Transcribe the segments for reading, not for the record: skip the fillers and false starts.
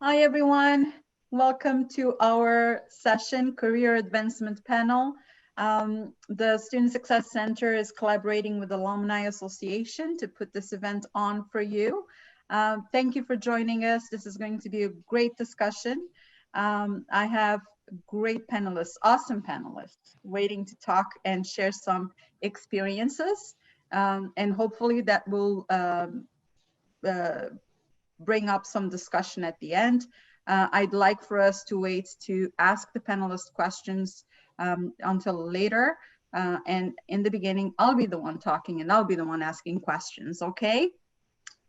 Hi, everyone. Welcome to our session, Career Advancement Panel. The Student Success Center is collaborating with the Alumni Association to put this event on for you. Thank you for joining us. This is going to be a great discussion. I have great panelists, awesome panelists, waiting to talk and share some experiences. And hopefully that will bring up some discussion at the end. I'd like for us to wait to ask the panelists questions until later. And in the beginning, I'll be the one talking and I'll be the one asking questions, okay?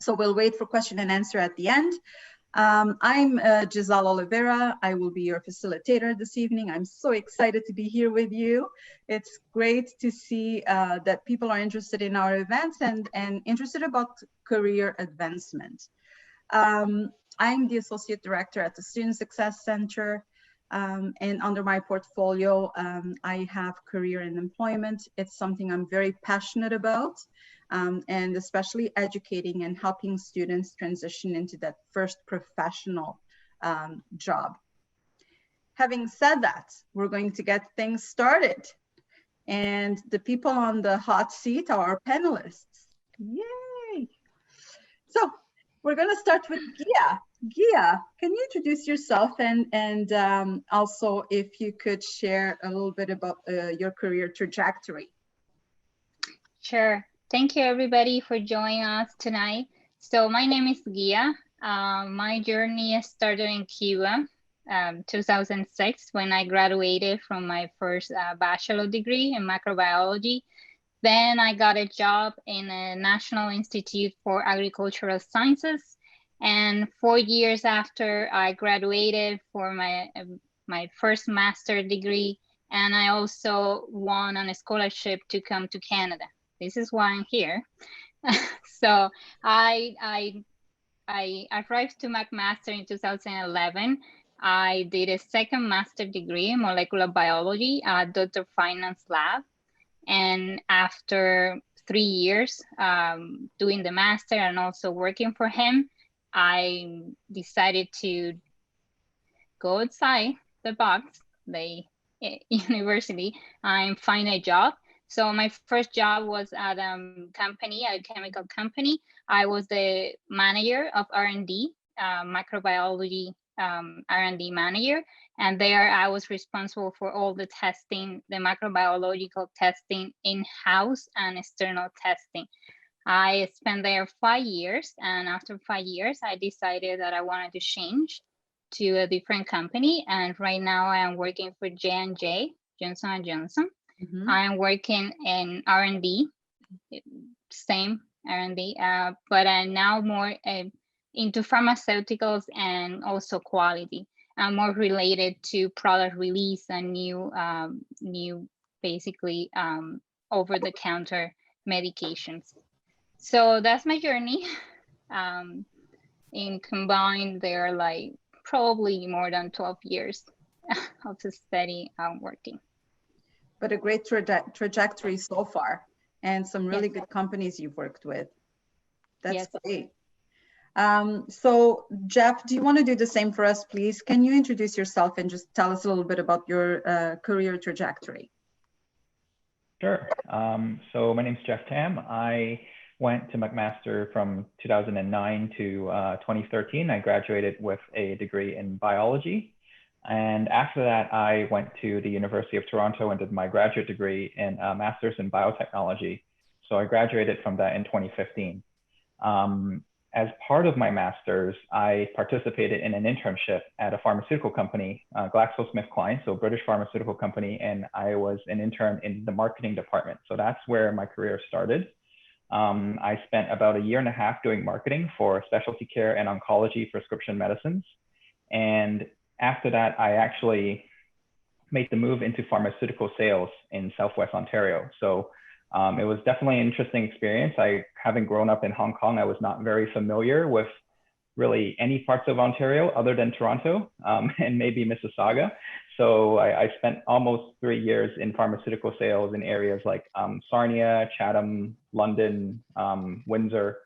So we'll wait for question and answer at the end. I'm Giselle Oliveira. I will be your facilitator this evening. I'm so excited to be here with you. It's great to see that people are interested in our events and interested about career advancement. I'm the Associate Director at the Student Success Center, and under my portfolio, I have career and employment. It's something I'm very passionate about, and especially educating and helping students transition into that first professional job. Having said that, we're going to get things started. And the people on the hot seat are our panelists. Yay! So, we're going to start with Gia. Gia, can you introduce yourself and also if you could share a little bit about your career trajectory? Sure. Thank you, everybody, for joining us tonight. So my name is Gia. My journey started in Cuba, 2006, when I graduated from my first bachelor degree in microbiology. Then I got a job in a National Institute for Agricultural Sciences. And 4 years after I graduated for my first master's degree, and I also won on a scholarship to come to Canada. This is why I'm here. So I arrived to McMaster in 2011. I did a second master's degree in molecular biology at Dr. Finance Lab. And after 3 years doing the master and also working for him, I decided to go outside the box, the university, and find a job. So my first job was at a company, a chemical company. I was the manager of R&D, microbiology R&D manager. And there I was responsible for all the testing, the microbiological testing in-house and external testing. I spent there 5 years, and after 5 years, I decided that I wanted to change to a different company. And right now I am working for J&J, Johnson & Johnson. Mm-hmm. I'm working in R&D, same R&D, but I'm now more into pharmaceuticals and also quality. More related to product release and new basically over-the-counter medications. So that's my journey. In combined, they're like probably more than 12 years of steady working. But a great trajectory so far, and some really good companies you've worked with. That's great. So Jeff, do you want to do the same for us, please? Can you introduce yourself and just tell us a little bit about your career trajectory? Sure. So my name's Jeff Tam. I went to McMaster from 2009 to 2013. I graduated with a degree in biology. And after that, I went to the University of Toronto and did my graduate degree in Master's in Biotechnology. So I graduated from that in 2015. As part of my master's, I participated in an internship at a pharmaceutical company, GlaxoSmithKline, so British pharmaceutical company, and I was an intern in the marketing department. So that's where my career started. I spent about 1.5 years doing marketing for specialty care and oncology prescription medicines. And after that, I actually made the move into pharmaceutical sales in Southwest Ontario. So it was definitely an interesting experience. Having grown up in Hong Kong, I was not very familiar with really any parts of Ontario other than Toronto and maybe Mississauga. So I spent almost 3 years in pharmaceutical sales in areas like Sarnia, Chatham, London, Windsor.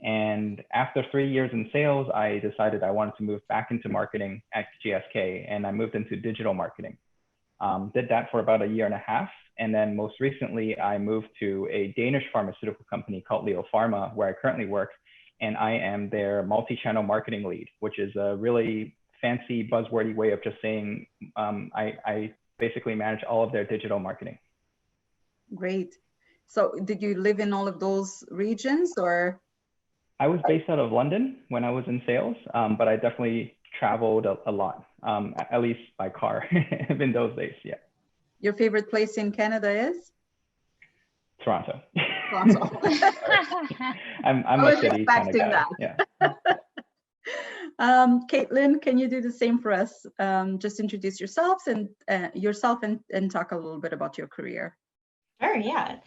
And after 3 years in sales, I decided I wanted to move back into marketing at GSK, and I moved into digital marketing. Did that for about a year and a half. And then most recently, I moved to a Danish pharmaceutical company called Leo Pharma, where I currently work. And I am their multi-channel marketing lead, which is a really fancy buzzwordy way of just saying I basically manage all of their digital marketing. Great. So did you live in all of those regions, or? I was based out of London when I was in sales, but I definitely traveled a lot, at least by car in those days, yeah. Your favorite place in Canada is? Toronto. Toronto. I'm a city kind of guy. That. Yeah. Caitlin, can you do the same for us? Just introduce yourself and talk a little bit about your career. Sure, yeah.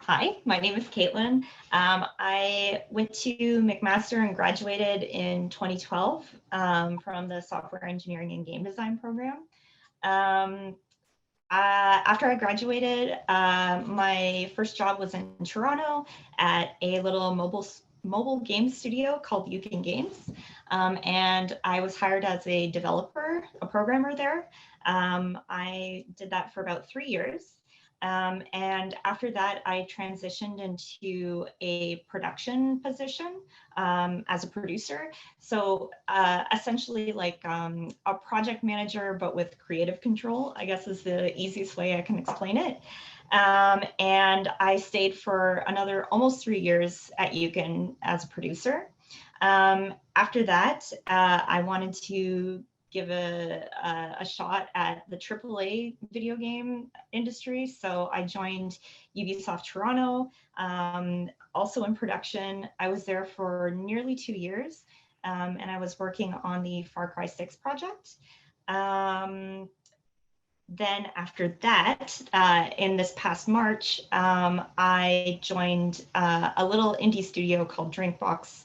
Hi, my name is Caitlin. I went to McMaster and graduated in 2012 from the Software Engineering and Game Design program. After I graduated, my first job was in Toronto at a little mobile game studio called Yukon Games. And I was hired as a developer, a programmer there. I did that for about 3 years. And after that, I transitioned into a production position as a producer. So essentially like a project manager, but with creative control, I guess is the easiest way I can explain it. And I stayed for another almost 3 years at Yukon as a producer. After that, I wanted to give a shot at the AAA video game industry. So I joined Ubisoft Toronto, also in production. I was there for nearly 2 years, and I was working on the Far Cry 6 project. Then after that, in this past March, I joined a little indie studio called Drinkbox.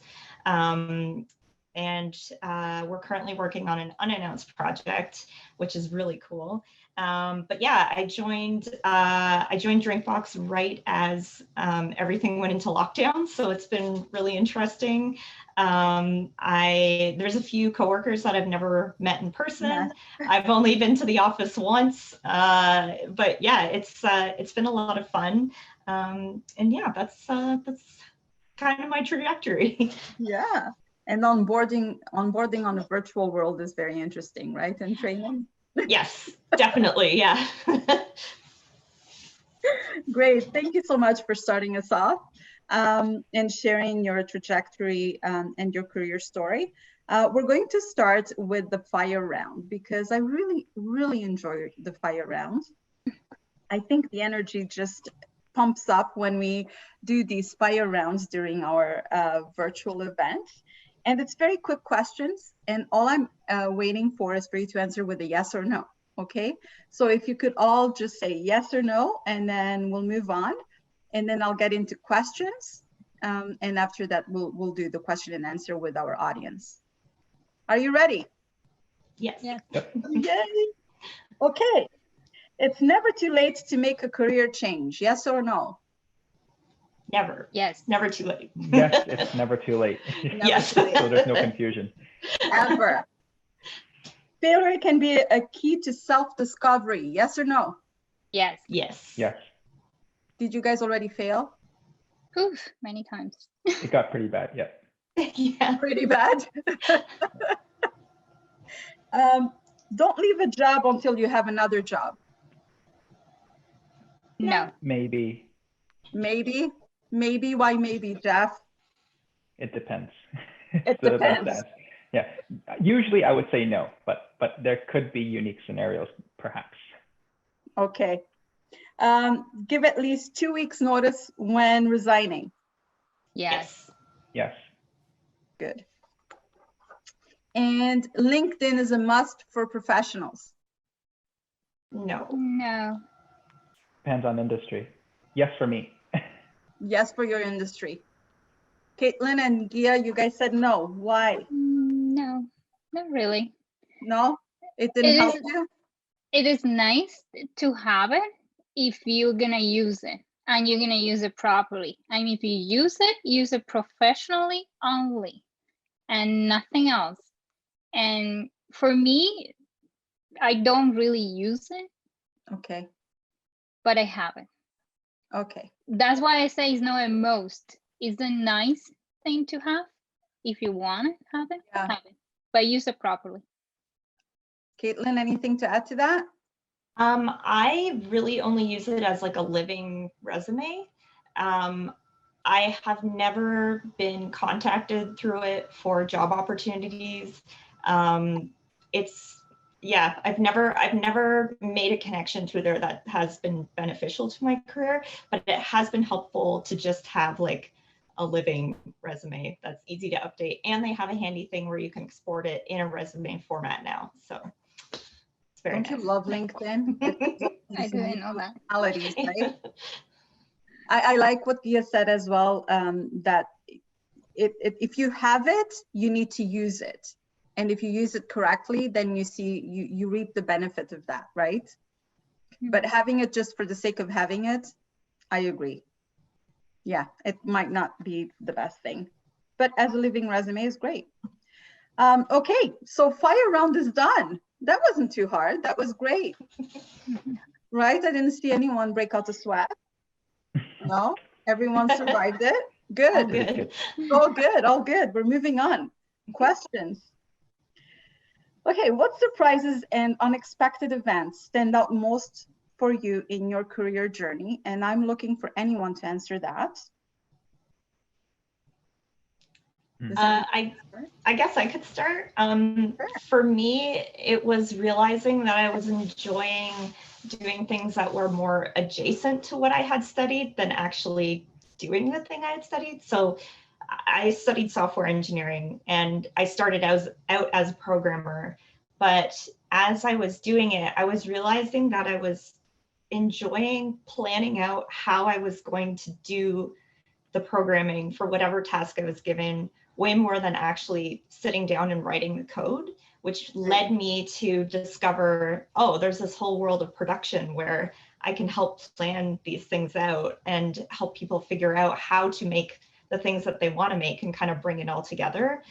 And we're currently working on an unannounced project, which is really cool. But yeah, I joined Drinkbox right as everything went into lockdown. So it's been really interesting. There's a few coworkers that I've never met in person. Yeah. I've only been to the office once, but yeah, it's been a lot of fun. And yeah, that's kind of my trajectory. Yeah. And onboarding on a virtual world is very interesting, right? And training. Yes, definitely. Yeah. Great. Thank you so much for starting us off and sharing your trajectory and your career story. We're going to start with the fire round because I really, really enjoy the fire round. I think the energy just pumps up when we do these fire rounds during our virtual event. And it's very quick questions. And all I'm waiting for is for you to answer with a yes or no. Okay. So if you could all just say yes or no, and then we'll move on. And then I'll get into questions. And after that, we'll do the question and answer with our audience. Are you ready? Yes. Yeah. Yay. Okay. It's never too late to make a career change. Yes or no? Never. Yes. Never too late. Yes, it's never too late. Yes. Too late. So there's no confusion. Ever. Failure can be a key to self-discovery. Yes or no? Yes. Yes. Yes. Did you guys already fail? Oof, many times. It got pretty bad, yeah. Yeah. Pretty bad. Don't leave a job until you have another job. No. Maybe. Maybe. Maybe. Why maybe, Jeff? It depends. It So depends. that's, yeah. Usually I would say no, but there could be unique scenarios, perhaps. Okay. Give at least 2 weeks notice when resigning. Yes. Yes. Good. And LinkedIn is a must for professionals. No. No. Depends on industry. Yes, for me. Yes, for your industry. Caitlin and Gia, you guys said no. Why? No, not really. No? It didn't help you? It is nice to have it if you're gonna use it. and you're going to use it properly. And if you use it professionally only and nothing else. And for me, I don't really use it, Okay. but I have it. Okay. That's why I say it's not a most. It's a nice thing to have. If you want it, have it, but use it properly. Caitlin, anything to add to that? I really only use it as like a living resume. I have never been contacted through it for job opportunities. I've never made a connection through there that has been beneficial to my career, but it has been helpful to just have like a living resume that's easy to update. And they have a handy thing where you can export it in a resume format now. So it's very Don't nice. you love LinkedIn? I didn't know that. Right? I like what Gia said as well, that if you have it, you need to use it. And if you use it correctly, then you reap the benefit of that, right? But having it just for the sake of having it, I agree. Yeah, it might not be the best thing, but as a living resume is great. Okay, so fire round is done. That wasn't too hard. That was great. Right? I didn't see anyone break out a sweat. No, everyone survived it. Good. All good. All good. All good. We're moving on. Questions. Okay, what surprises and unexpected events stand out most for you in your career journey? And I'm looking for anyone to answer that. I guess I could start. For me, it was realizing that I was enjoying doing things that were more adjacent to what I had studied than actually doing the thing I had studied. So I studied software engineering and I started out as a programmer. But as I was doing it, I was realizing that I was enjoying planning out how I was going to do the programming for whatever task I was given, way more than actually sitting down and writing the code, which led me to discover, oh, there's this whole world of production where I can help plan these things out and help people figure out how to make the things that they want to make and kind of bring it all together.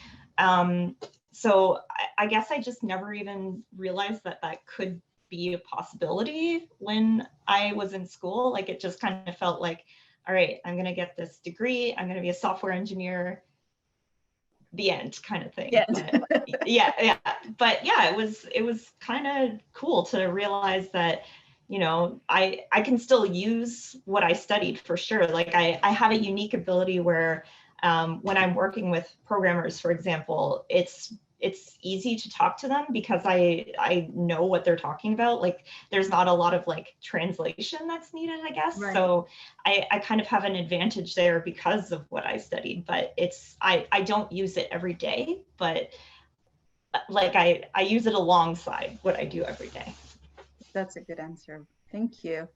So I guess I just never even realized that that could be a possibility when I was in school. Like it just kind of felt like, all right, I'm going to get this degree. I'm going to be a software engineer. The end kind of thing. Yeah. But, yeah. But yeah, it was kind of cool to realize that, you know, I can still use what I studied for sure. Like I have a unique ability where when I'm working with programmers, for example, it's easy to talk to them because I know what they're talking about. Like there's not a lot of like translation that's needed, I guess. Right. So I kind of have an advantage there because of what I studied, but I don't use it every day, but like I use it alongside what I do every day. That's a good answer. Thank you.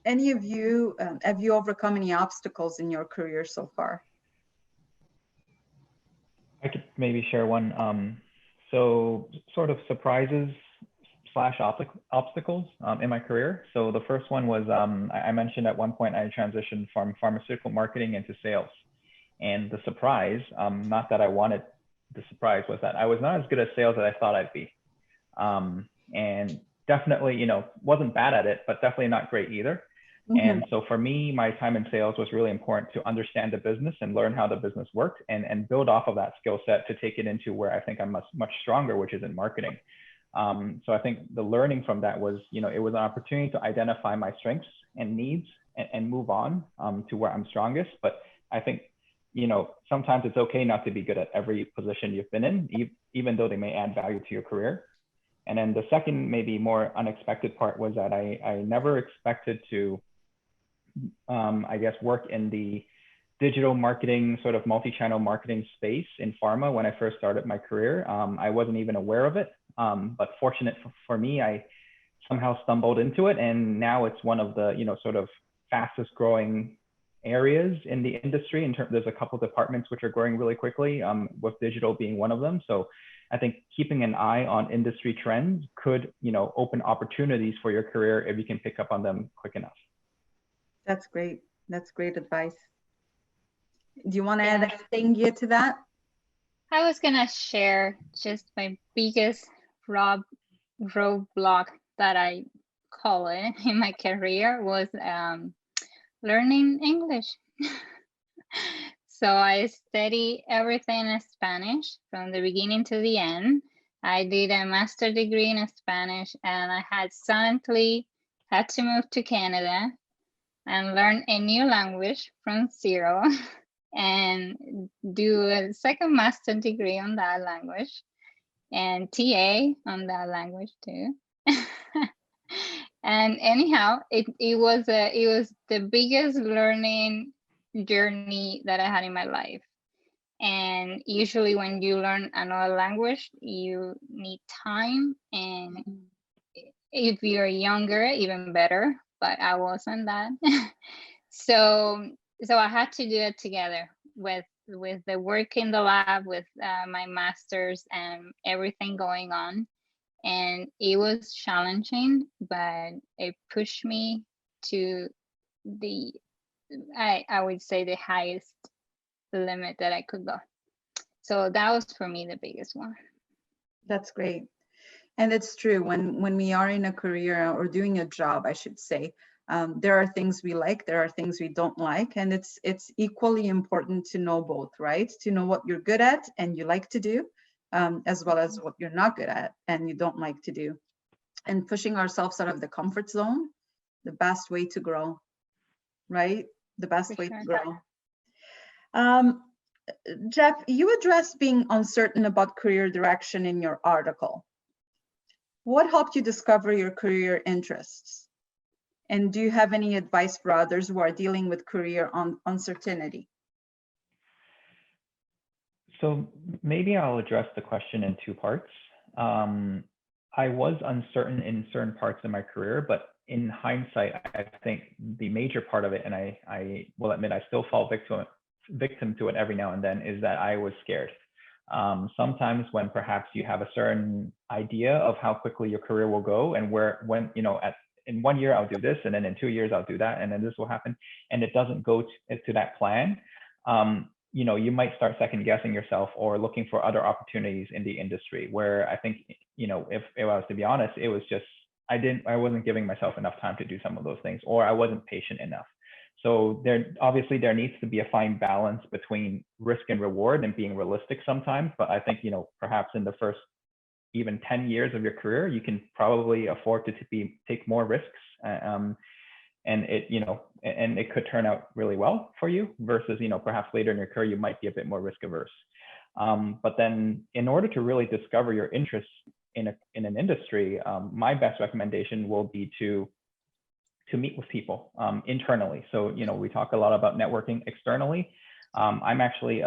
Any of you, have you overcome any obstacles in your career so far? I could maybe share one. So sort of surprises / obstacles in my career. So the first one was, I mentioned at one point I transitioned from pharmaceutical marketing into sales. And the surprise, not that I wanted the surprise, was that I was not as good at sales as I thought I'd be. And definitely, you know, wasn't bad at it, but definitely not great either. And so for me, my time in sales was really important to understand the business and learn how the business worked and build off of that skill set to take it into where I think I'm much stronger, which is in marketing. So I think the learning from that was, you know, it was an opportunity to identify my strengths and needs and move on to where I'm strongest. But I think, you know, sometimes it's okay not to be good at every position you've been in, even though they may add value to your career. And then the second, maybe more unexpected part was that I never expected to, I guess, work in the digital marketing, sort of multi-channel marketing space in pharma when I first started my career. I wasn't even aware of it, but fortunate for me, I somehow stumbled into it. And now it's one of the, you know, sort of fastest growing areas in the industry. There's a couple of departments which are growing really quickly, with digital being one of them. So I think keeping an eye on industry trends could, you know, open opportunities for your career if you can pick up on them quick enough. That's great. That's great advice. Do you want to Yeah. add anything here to that? I was gonna share just my biggest roadblock that I call it in my career was learning English. So I study everything in Spanish from the beginning to the end. I did a master's degree in Spanish, and I had suddenly had to move to Canada and learn a new language from zero and do a second master degree on that language and TA on that language too. And anyhow, it was the biggest learning journey that I had in my life. And usually when you learn another language, you need time, and if you're younger, even better, but I wasn't that. So I had to do it together with the work in the lab, with my master's and everything going on. And it was challenging, but it pushed me to the, I would say, the highest limit that I could go. So that was for me the biggest one. That's great. And it's true, when we are in a career or doing a job, I should say, there are things we like, there are things we don't like, and it's equally important to know both, right? To know what you're good at and you like to do, as well as what you're not good at and you don't like to do. And pushing ourselves out of the comfort zone, the best way to grow, right? The best For way sure. to grow. Jeff, you addressed being uncertain about career direction in your article. What helped you discover your career interests? And do you have any advice for others who are dealing with career uncertainty? So maybe I'll address the question in two parts. I was uncertain in certain parts of my career, but in hindsight, I think the major part of it, and I will admit I still fall victim to it every now and then, is that I was scared. Sometimes when perhaps you have a certain idea of how quickly your career will go, and when in 1 year I'll do this, and then in 2 years I'll do that, and then this will happen, and it doesn't go to that plan, you might start second guessing yourself or looking for other opportunities in the industry, where I think, if I was to be honest, it was just, I wasn't giving myself enough time to do some of those things, or I wasn't patient enough. So there needs to be a fine balance between risk and reward and being realistic sometimes. But I think, perhaps in the first even 10 years of your career, you can probably afford to take more risks. And it could turn out really well for you versus, perhaps later in your career, you might be a bit more risk averse. But then in order to really discover your interests in an industry, my best recommendation will be to meet with people internally. So, we talk a lot about networking externally. I'm actually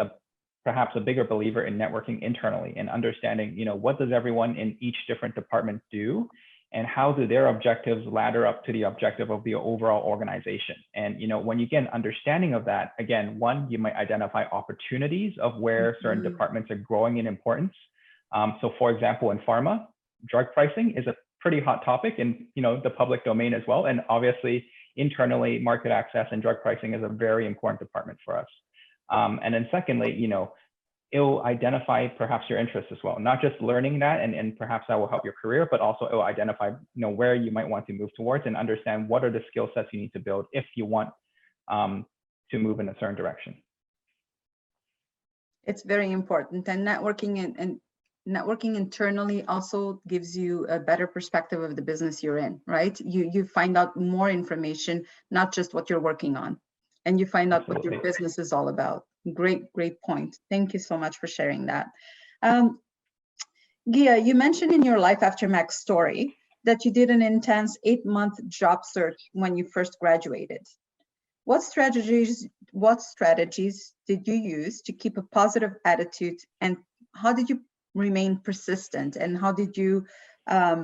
perhaps a bigger believer in networking internally and understanding, what does everyone in each different department do, and how do their objectives ladder up to the objective of the overall organization. And, when you get an understanding of that, again, one, you might identify opportunities of where certain departments are growing in importance. So for example, in pharma, drug pricing is a pretty hot topic in the public domain as well. And obviously internally, market access and drug pricing is a very important department for us. And then secondly, it'll identify perhaps your interests as well, not just learning that and perhaps that will help your career, but also it will identify where you might want to move towards and understand what are the skill sets you need to build if you want to move in a certain direction. It's very important, and networking internally also gives you a better perspective of the business you're in, right? You find out more information, not just what you're working on, and you find out Absolutely. what your business is all about. Great point. Thank you so much for sharing that. Gia, you mentioned in your Life After Mac story that you did an intense 8-month job search when you first graduated. What strategies did you use to keep a positive attitude, and how did you remain persistent, and how did you how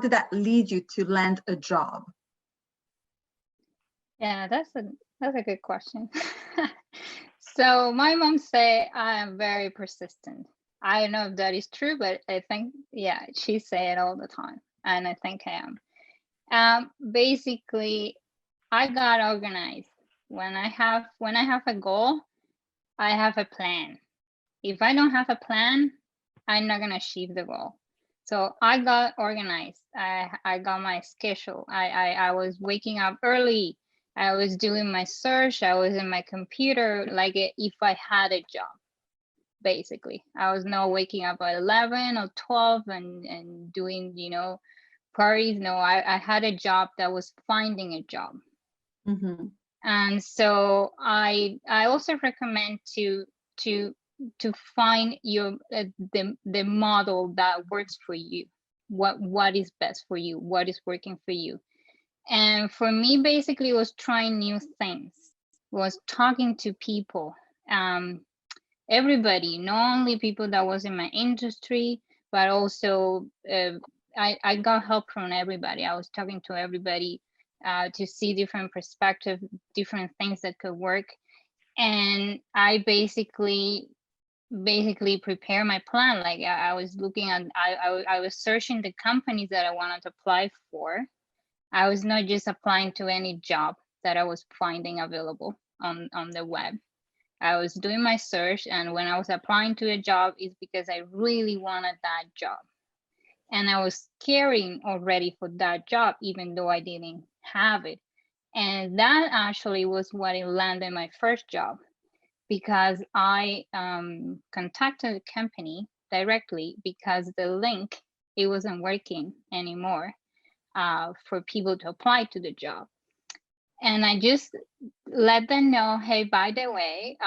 did that lead you to land a job? Yeah, that's a good question. So my mom say I am very persistent. I don't know if that is true, but I think, yeah, she say it all the time, and I think I am. Basically, I got organized. When I have a goal, I have a plan. If I don't have a plan, I'm not gonna achieve the goal. So I got organized. I got my schedule. I was waking up early. I was doing my search. I was in my computer like if I had a job, basically. I was not waking up at 11 or 12 and doing, parties. No, I had a job that was finding a job. Mm-hmm. And so I also recommend to find your the model that works for you. What is best for you? What is working for you? And for me, basically, was trying new things. Was talking to people, everybody, not only people that was in my industry, but also I got help from everybody. I was talking to everybody to see different perspectives, different things that could work. And I basically prepare my plan. Like I was looking at, I was searching the companies that I wanted to apply for. I was not just applying to any job that I was finding available on the web. I was doing my search, and when I was applying to a job, it's because I really wanted that job. And I was caring already for that job, even though I didn't have it. And that actually was what landed my first job, because I contacted the company directly because the link, it wasn't working anymore for people to apply to the job. And I just let them know, hey, by the way,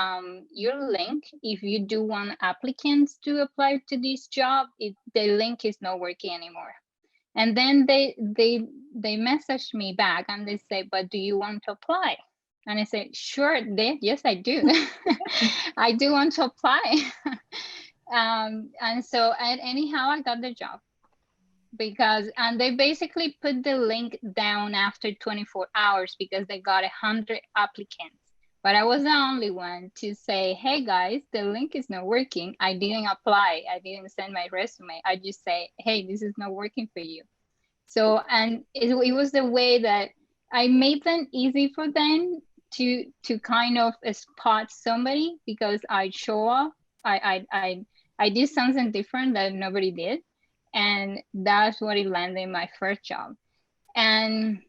your link, if you do want applicants to apply to this job, the link is not working anymore. And then they messaged me back and they say, but do you want to apply? And I said, sure, yes, I do. I do want to apply. And so, anyhow, I got the job. And they basically put the link down after 24 hours because they got 100 applicants. But I was the only one to say, hey guys, the link is not working. I didn't apply. I didn't send my resume. I just say, hey, this is not working for you. So, and it was the way that I made them easy for them to kind of spot somebody, because I show up. I did something different that nobody did. And that's what it landed my first job. And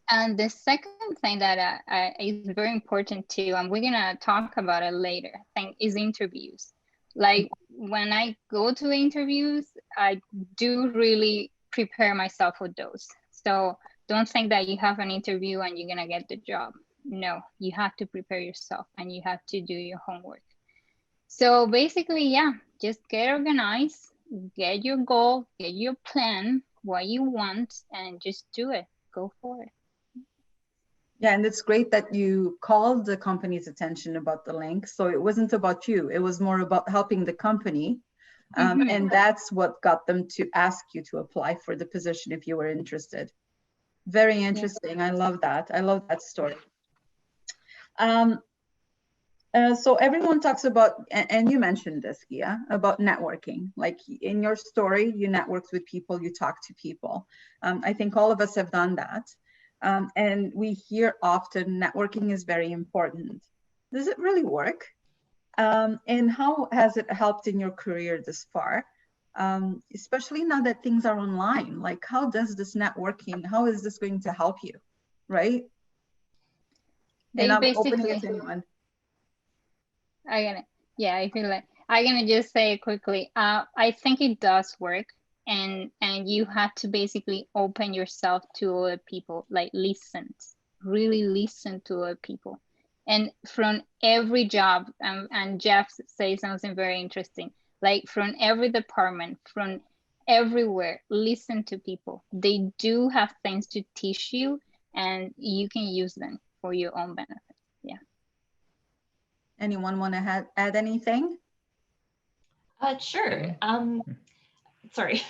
the second thing that is very important too, and we're gonna talk about it later, is interviews. Like when I go to interviews, I do really prepare myself for those. So don't think that you have an interview and you're gonna get the job. No, you have to prepare yourself and you have to do your homework. So basically, yeah, just get organized, get your goal, get your plan, what you want, and just do it. Go for it. Yeah, and it's great that you called the company's attention about the link. So it wasn't about you. It was more about helping the company. And that's what got them to ask you to apply for the position if you were interested. Very interesting. Yeah. I love that. I love that story. So everyone talks about, and you mentioned this, Gia, about networking. Like in your story, you networked with people, you talk to people. I think all of us have done that. And we hear often networking is very important. Does it really work? And how has it helped in your career this far? Especially now that things are online, like how does this networking, how is this going to help you, right? And I'm opening it to anyone. I feel like I'm gonna just say it quickly. I think it does work, and you have to basically open yourself to other people, like really listen to other people. And from every job, and Jeff says something very interesting, like from every department, from everywhere, listen to people. They do have things to teach you, and you can use them for your own benefit. Yeah. Anyone want to add anything? Sure. Sorry.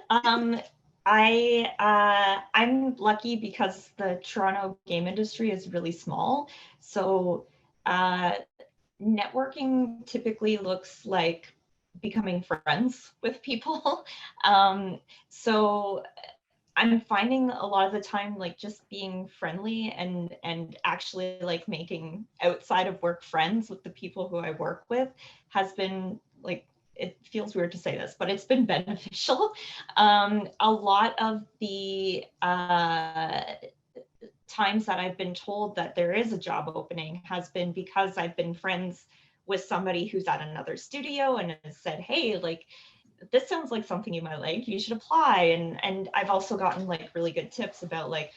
I'm lucky because the Toronto game industry is really small. So networking typically looks like becoming friends with people. So I'm finding a lot of the time, like just being friendly and actually like making outside of work friends with the people who I work with has been like, it feels weird to say this, but it's been beneficial. A lot of the times that I've been told that there is a job opening has been because I've been friends with somebody who's at another studio and has said, hey, like, this sounds like something you might like, you should apply. And I've also gotten like really good tips about like,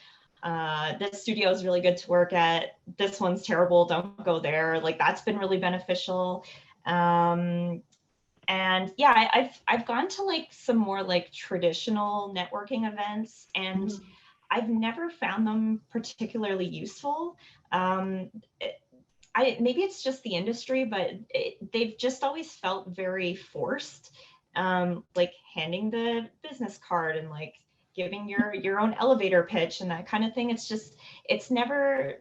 this studio is really good to work at, this one's terrible, don't go there. Like, that's been really beneficial. And yeah, I've gone to like some more like traditional networking events, and I've never found them particularly useful. Maybe it's just the industry, but they've just always felt very forced. Like handing the business card and like giving your own elevator pitch and that kind of thing. It's never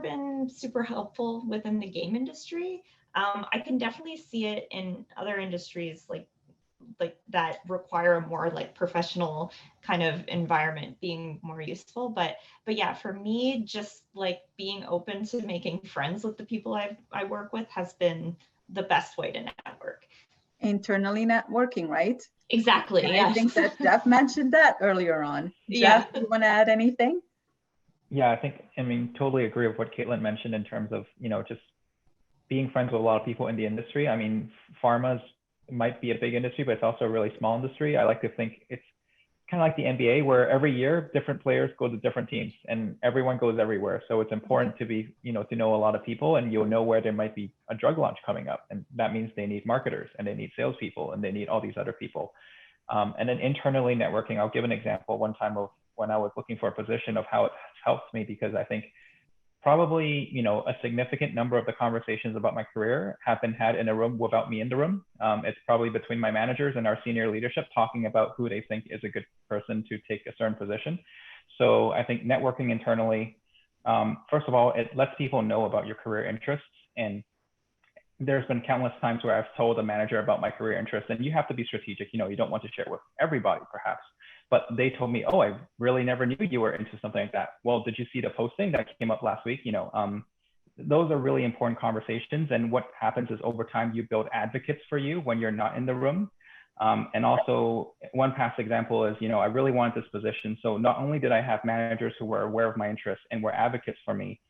been super helpful within the game industry. I can definitely see it in other industries like that require a more like professional kind of environment being more useful. But yeah, for me, just like being open to making friends with the people I work with has been the best way to network. Internally networking, right? Exactly. And yes. I think that Jeff mentioned that earlier on. Yeah. Jeff, you want to add anything? Yeah, I mean, totally agree with what Caitlin mentioned in terms of, just being friends with a lot of people in the industry. I mean, pharma's might be a big industry, but it's also a really small industry. I like to think it's kind of like the NBA, where every year different players go to different teams and everyone goes everywhere. So it's important to be, to know a lot of people, and you'll know where there might be a drug launch coming up. And that means they need marketers and they need salespeople and they need all these other people. And then internally networking, I'll give an example one time of when I was looking for a position of how it helped me, because I think probably, a significant number of the conversations about my career have been had in a room without me in the room. It's probably between my managers and our senior leadership talking about who they think is a good person to take a certain position. So I think networking internally, first of all, it lets people know about your career interests. And there's been countless times where I've told a manager about my career interests, and you have to be strategic. You don't want to share with everybody, perhaps. But they told me, oh, I really never knew you were into something like that. Well, did you see the posting that came up last week? Those are really important conversations. And what happens is over time, you build advocates for you when you're not in the room. And also one past example is, I really wanted this position. So not only did I have managers who were aware of my interests and were advocates for me,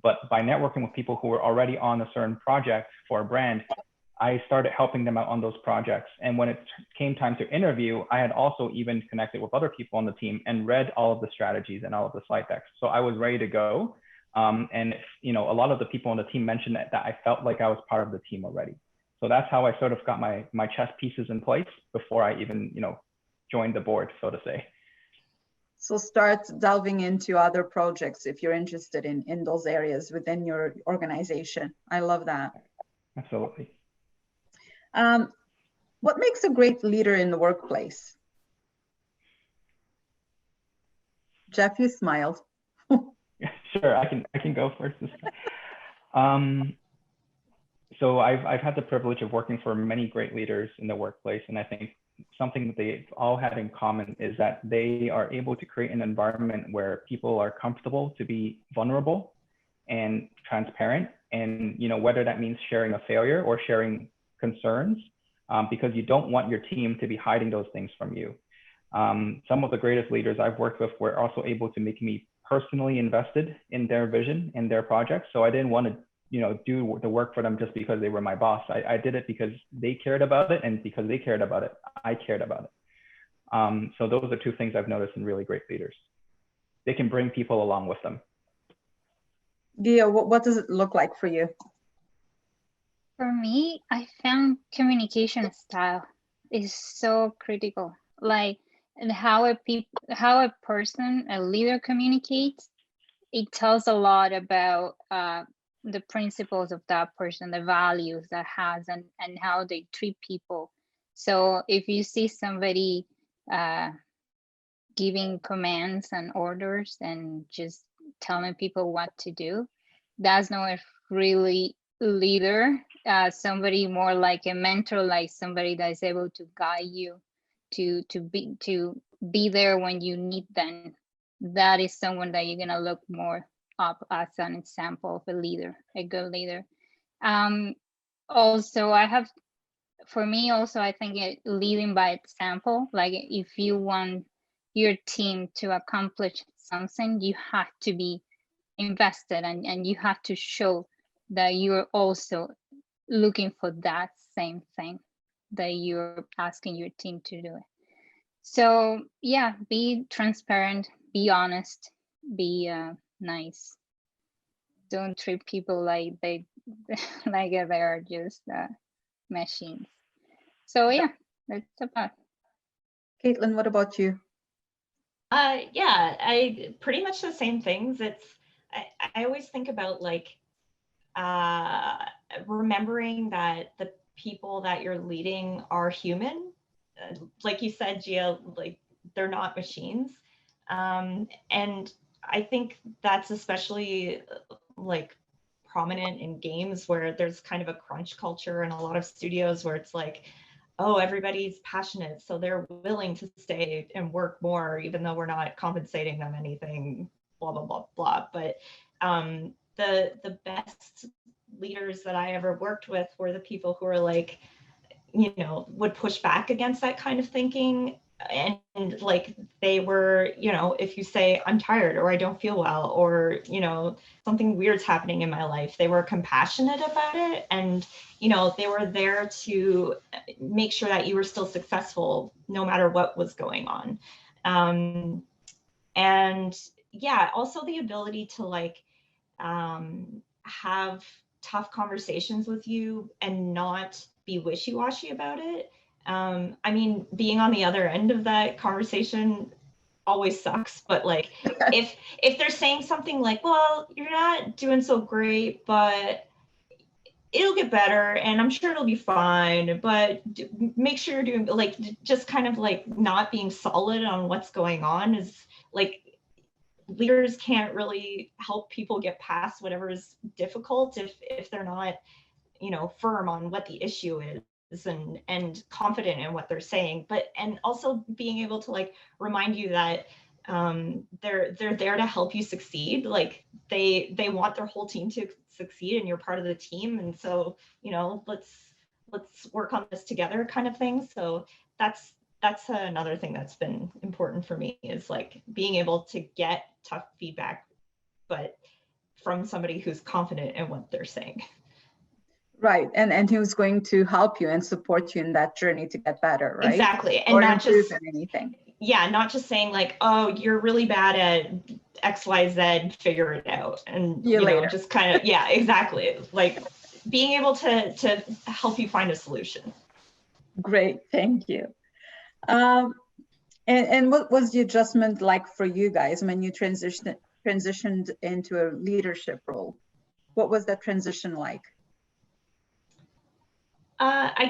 but by networking with people who were already on a certain project for a brand, I started helping them out on those projects. And when it came time to interview, I had also even connected with other people on the team and read all of the strategies and all of the slide decks. So I was ready to go. And a lot of the people on the team mentioned that I felt like I was part of the team already. So that's how I sort of got my chess pieces in place before I even, joined the board, so to say. So start delving into other projects if you're interested in those areas within your organization. I love that. Absolutely. What makes a great leader in the workplace? Jeff, you smiled. Sure, I can go first. So I've had the privilege of working for many great leaders in the workplace, and I think something that they've all had in common is that they are able to create an environment where people are comfortable to be vulnerable and transparent, and whether that means sharing a failure or sharing concerns, because you don't want your team to be hiding those things from you. Some of the greatest leaders I've worked with were also able to make me personally invested in their vision and their projects. So I didn't want to do the work for them just because they were my boss. I did it because they cared about it, and because they cared about it, I cared about it. So those are two things I've noticed in really great leaders. They can bring people along with them. Gia, what does it look like for you? For me, I found communication style is so critical. Like, and how a person, a leader communicates, it tells a lot about the principles of that person, the values that has, and how they treat people. So if you see somebody giving commands and orders and just telling people what to do, that's not a really leader. Somebody more like a mentor, like somebody that is able to guide you to be there when you need them, that is someone that you're gonna look more up as an example of a leader, a good leader. Also, for me also, I think leading by example, like if you want your team to accomplish something, you have to be invested and you have to show that you're also looking for that same thing, that you're asking your team to do it. So yeah, be transparent, be honest, be nice. Don't treat people like they like they are just machines. So yeah, that's about. Caitlin, what about you? Yeah, I pretty much the same things. I always think about like remembering that the people that you're leading are human. Like you said, Gia, like they're not machines. And I think that's especially like prominent in games where there's kind of a crunch culture and a lot of studios where it's like, oh, everybody's passionate, so they're willing to stay and work more, even though we're not compensating them anything, blah, blah, blah, blah. But the best leaders that I ever worked with were the people who are like, you know, would push back against that kind of thinking. And like they were, you know, if you say I'm tired or I don't feel well or, you know, something weird's happening in my life, they were compassionate about it. And, you know, they were there to make sure that you were still successful no matter what was going on. And yeah, also the ability to like have tough conversations with you and not be wishy-washy about it. I mean, being on the other end of that conversation always sucks, but like if they're saying something like, well, you're not doing so great, but it'll get better and I'm sure it'll be fine, but make sure you're doing, like, just kind of like not being solid on what's going on is like, leaders can't really help people get past whatever is difficult if they're not, you know, firm on what the issue is and confident in what they're saying, but and also being able to like remind you that they're there to help you succeed. Like they want their whole team to succeed and you're part of the team, and so, you know, let's work on this together kind of thing. So that's another thing that's been important for me, is like being able to get tough feedback, but from somebody who's confident in what they're saying. Right, and who's going to help you and support you in that journey to get better, right? Exactly, and or not just anything. Yeah, not just saying like, oh, you're really bad at XYZ, figure it out, and you know, just kind of, yeah, exactly, like being able to help you find a solution. Great, thank you. And what was the adjustment like for you guys when you transitioned into a leadership role? What was that transition like? I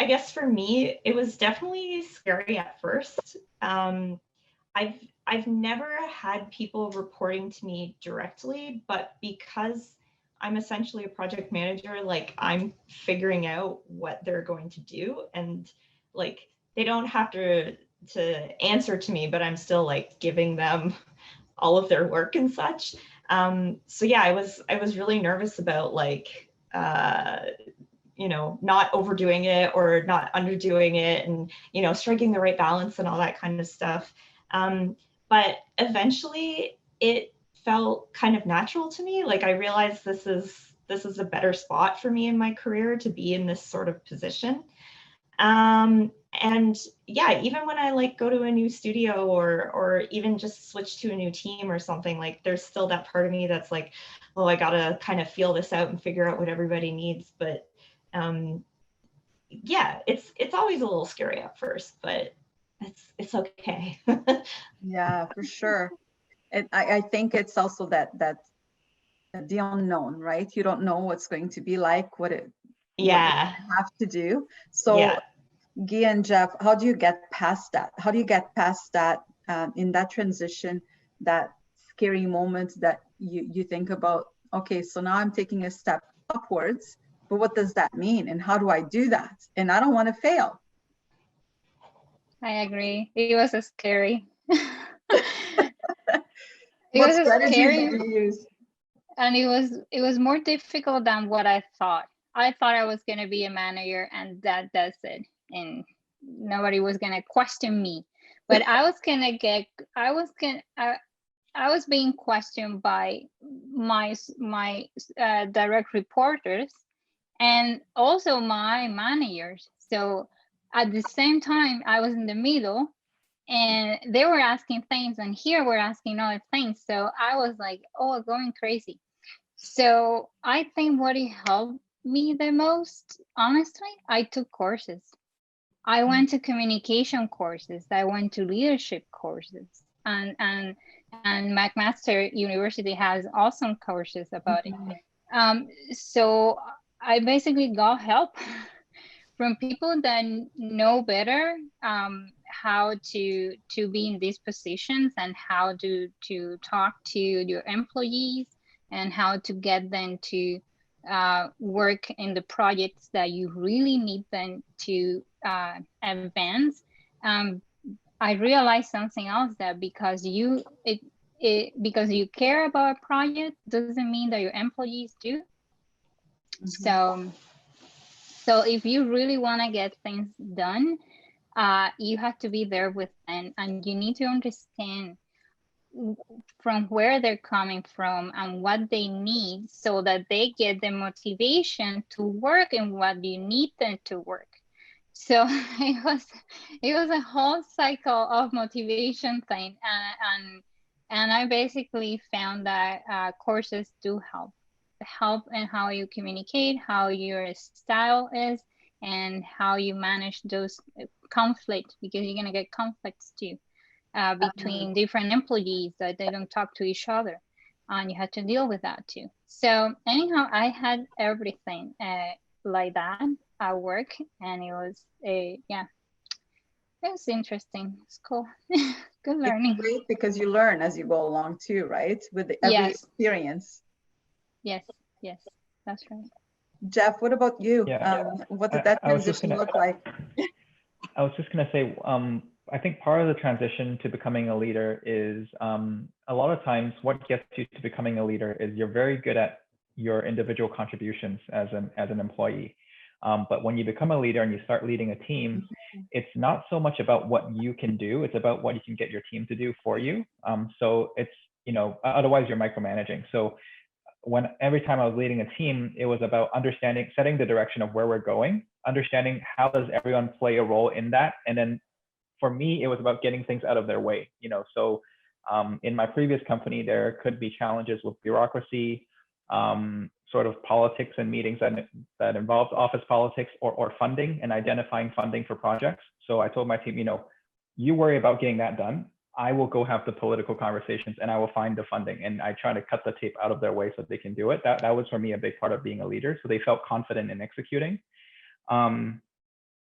guess for me, it was definitely scary at first. I've never had people reporting to me directly, but because I'm essentially a project manager, like I'm figuring out what they're going to do, and like they don't have to answer to me, but I'm still like giving them all of their work and such. So yeah, I was really nervous about like you know, not overdoing it or not underdoing it, and, you know, striking the right balance and all that kind of stuff. But eventually it felt kind of natural to me. Like I realized this is a better spot for me in my career to be in this sort of position. And yeah, even when I like go to a new studio or even just switch to a new team or something, like there's still that part of me that's like, oh, I gotta kind of feel this out and figure out what everybody needs. But yeah, it's always a little scary at first, but it's okay. Yeah, for sure. And I think it's also that the unknown, right? You don't know what's going to be like, what you have to do. So yeah. Guy and Jeff, how do you get past that? How do you get past that in that transition, that scary moment that you think about, okay, so now I'm taking a step upwards, but what does that mean? And how do I do that? And I don't want to fail. I agree. It was a scary. It What was a strategies scary, did you use? and it was more difficult than what I thought. I thought I was gonna be a manager, and that's it, and nobody was gonna question me. But I was gonna get, I was gonna, I was being questioned by my direct reporters and also my managers. So at the same time, I was in the middle, and they were asking things, and here we're asking other things. So I was like, oh, going crazy. So I think what it helped me the most, honestly, I took courses. I went to communication courses. I went to leadership courses, and McMaster University has awesome courses about it. So I basically got help from people that know better how to be in these positions, and how to talk to your employees, and how to get them to work in the projects that you really need them to advance. Um, I realized something else, that because because you care about a project doesn't mean that your employees do. So if you really want to get things done, you have to be there with them, and you need to understand from where they're coming from and what they need, so that they get the motivation to work in what you need them to work. So it was a whole cycle of motivation thing, and I basically found that courses do help in how you communicate, how your style is, and how you manage those conflicts, because you're gonna get conflicts too between different employees that they don't talk to each other, and you have to deal with that too. So anyhow, I had everything like that at work, and it was yeah, it was interesting. It's cool. Good learning. It's great because you learn as you go along too, right? With every Yes. experience. Yes, that's right. Jeff, what about you? Yeah. What did that transition look like? I was just going to say, I think part of the transition to becoming a leader is a lot of times what gets you to becoming a leader is you're very good at your individual contributions as an employee. But when you become a leader and you start leading a team, it's not so much about what you can do, it's about what you can get your team to do for you. So it's, otherwise you're micromanaging. So every time I was leading a team, it was about setting the direction of where we're going, understanding how does everyone play a role in that. And then for me, it was about getting things out of their way, So in my previous company, there could be challenges with bureaucracy, sort of politics and meetings that involved office politics or funding and identifying funding for projects. So I told my team, you worry about getting that done. I will go have the political conversations and I will find the funding, and I try to cut the tape out of their way so they can do it. That was for me a big part of being a leader. So they felt confident in executing.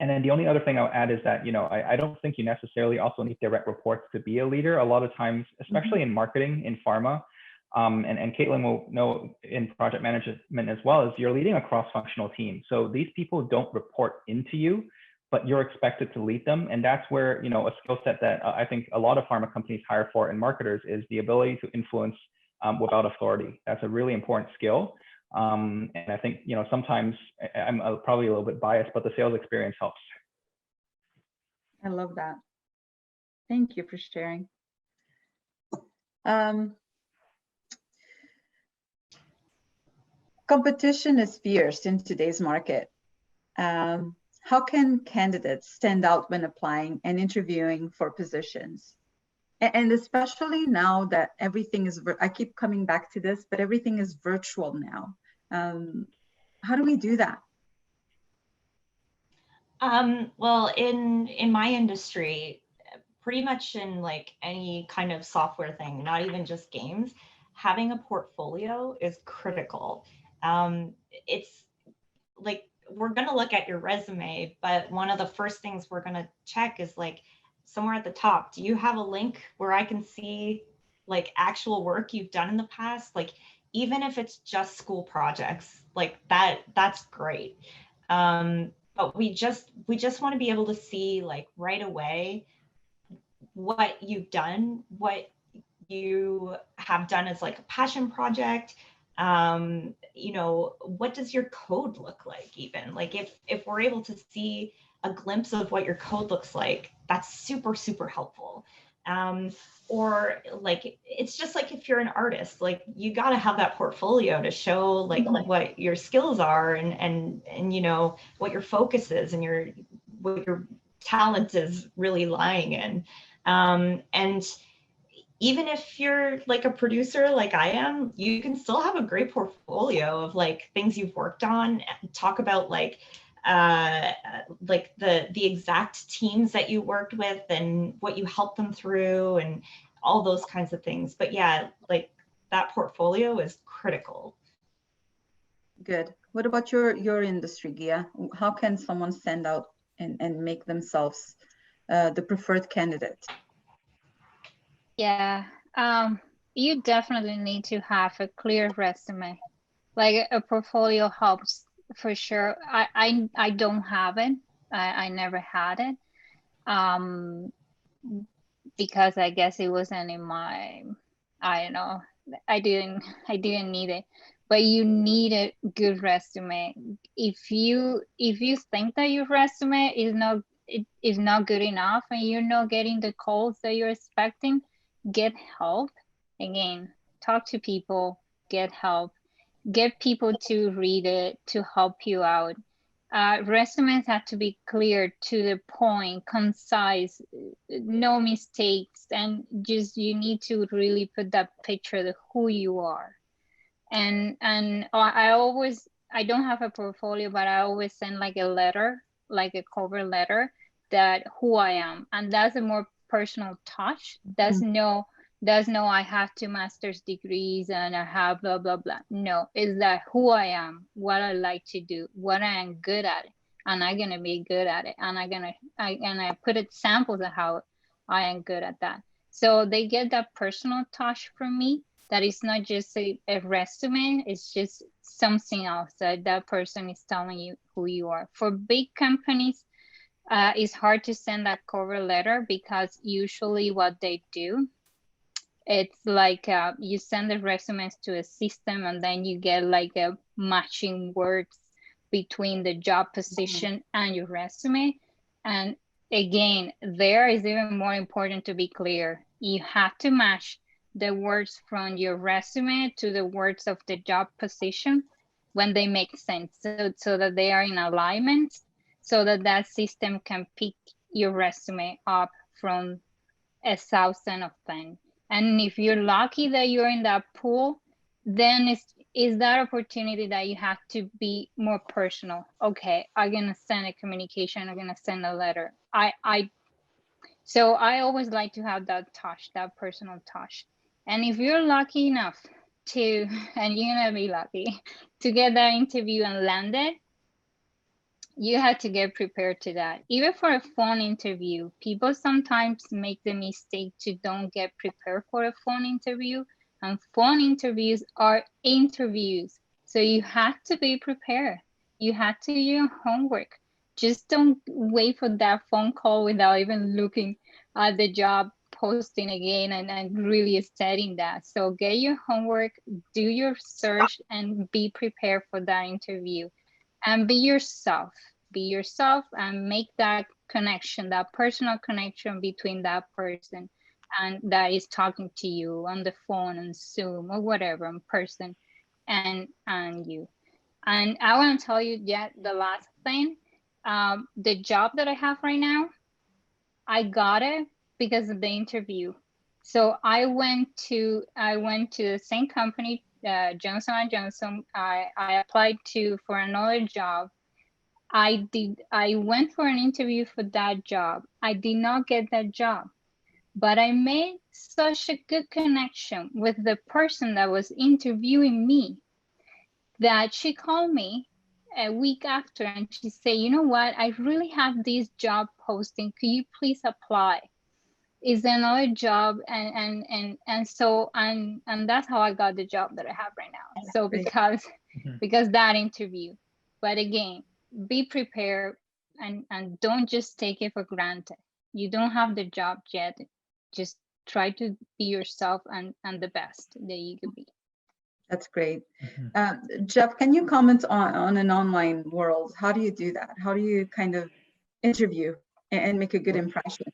And then the only other thing I'll add is that, I don't think you necessarily also need direct reports to be a leader. A lot of times, especially in marketing, in pharma, and Caitlin will know in project management as well, is you're leading a cross-functional team. So these people don't report into you, but you're expected to lead them. And that's where, a skill set that I think a lot of pharma companies hire for in marketers is the ability to influence without authority. That's a really important skill. And I think, sometimes I'm probably a little bit biased, but the sales experience helps. I love that. Thank you for sharing. Competition is fierce in today's market. How can candidates stand out when applying and interviewing for positions? And especially now that everything is, I keep coming back to this, but everything is virtual now. How do we do that? Well, in my industry, pretty much in like any kind of software thing, not even just games, having a portfolio is critical. It's like, we're going to look at your resume, but one of the first things we're going to check is like somewhere at the top, do you have a link where I can see like actual work you've done in the past? Like, even if it's just school projects, like that's great. but we just want to be able to see like right away what you've done, what you have done as like a passion project. You know, what does your code look like? Even like if we're able to see a glimpse of what your code looks like, that's super, super helpful. Or like, it's just like if you're an artist, like you got to have that portfolio to show like what your skills are and you know what your focus is and what your talent is really lying in. And even if you're like a producer like I am, you can still have a great portfolio of like things you've worked on. Talk about like the exact teams that you worked with and what you helped them through and all those kinds of things. But yeah, like that portfolio is critical. Good. What about your industry, Gia? How can someone stand out and make themselves the preferred candidate? Yeah, you definitely need to have a clear resume. Like a portfolio helps for sure. I don't have it. I never had it. Because I guess it wasn't in my, I don't know, I didn't need it. But you need a good resume. If you think that your resume is not good enough and you're not getting the calls that you're expecting, get help. Again, talk to people, get help, get people to read it to help you out. Resumes have to be clear, to the point, concise, no mistakes, and just you need to really put that picture of who you are. And I don't have a portfolio, but I always send like a letter, like a cover letter, that who I am, and that's a more personal touch. That's no I have 2 master's degrees and I have blah blah blah. No, it's that who I am, what I like to do, what I am good at, and I'm gonna be good at it, and I put examples of how I am good at that. So they get that personal touch from me. That is not just a resume, it's just something else that person is telling you who you are. For big companies, it's hard to send that cover letter because usually what they do, it's like you send the resumes to a system and then you get like a matching words between the job position and your resume. And again, there is even more important to be clear. You have to match the words from your resume to the words of the job position when they make sense, so that they are in alignment, so that system can pick your resume up from 1,000 of them. And if you're lucky that you're in that pool, then is that opportunity that you have to be more personal. Okay, I'm gonna send a communication, I'm gonna send a letter. So I always like to have that touch, that personal touch. And if you're lucky enough to, and you're gonna be lucky to get that interview and land it, you have to get prepared to that. Even for a phone interview, people sometimes make the mistake to don't get prepared for a phone interview, and phone interviews are interviews. So you have to be prepared. You have to do your homework. Just don't wait for that phone call without even looking at the job posting again and really studying that. So get your homework, do your search, and be prepared for that interview. And be yourself and make that connection, that personal connection between that person and that is talking to you on the phone and Zoom or whatever, in person, and you. And I want to tell you yet the last thing, the job that I have right now, I got it because of the interview. So I went to the same company, Johnson & Johnson. I applied for another job. I went for an interview for that job. I did not get that job, but I made such a good connection with the person that was interviewing me that she called me a week after and she said, you know what, I really have this job posting. Could you please apply? Is another job, and that's how I got the job that I have right now. So because that interview. But again, be prepared, and don't just take it for granted. You don't have the job yet. Just try to be yourself and the best that you could be. That's great. Jeff, can you comment on an online world? How do you do that? How do you kind of interview and make a good impression?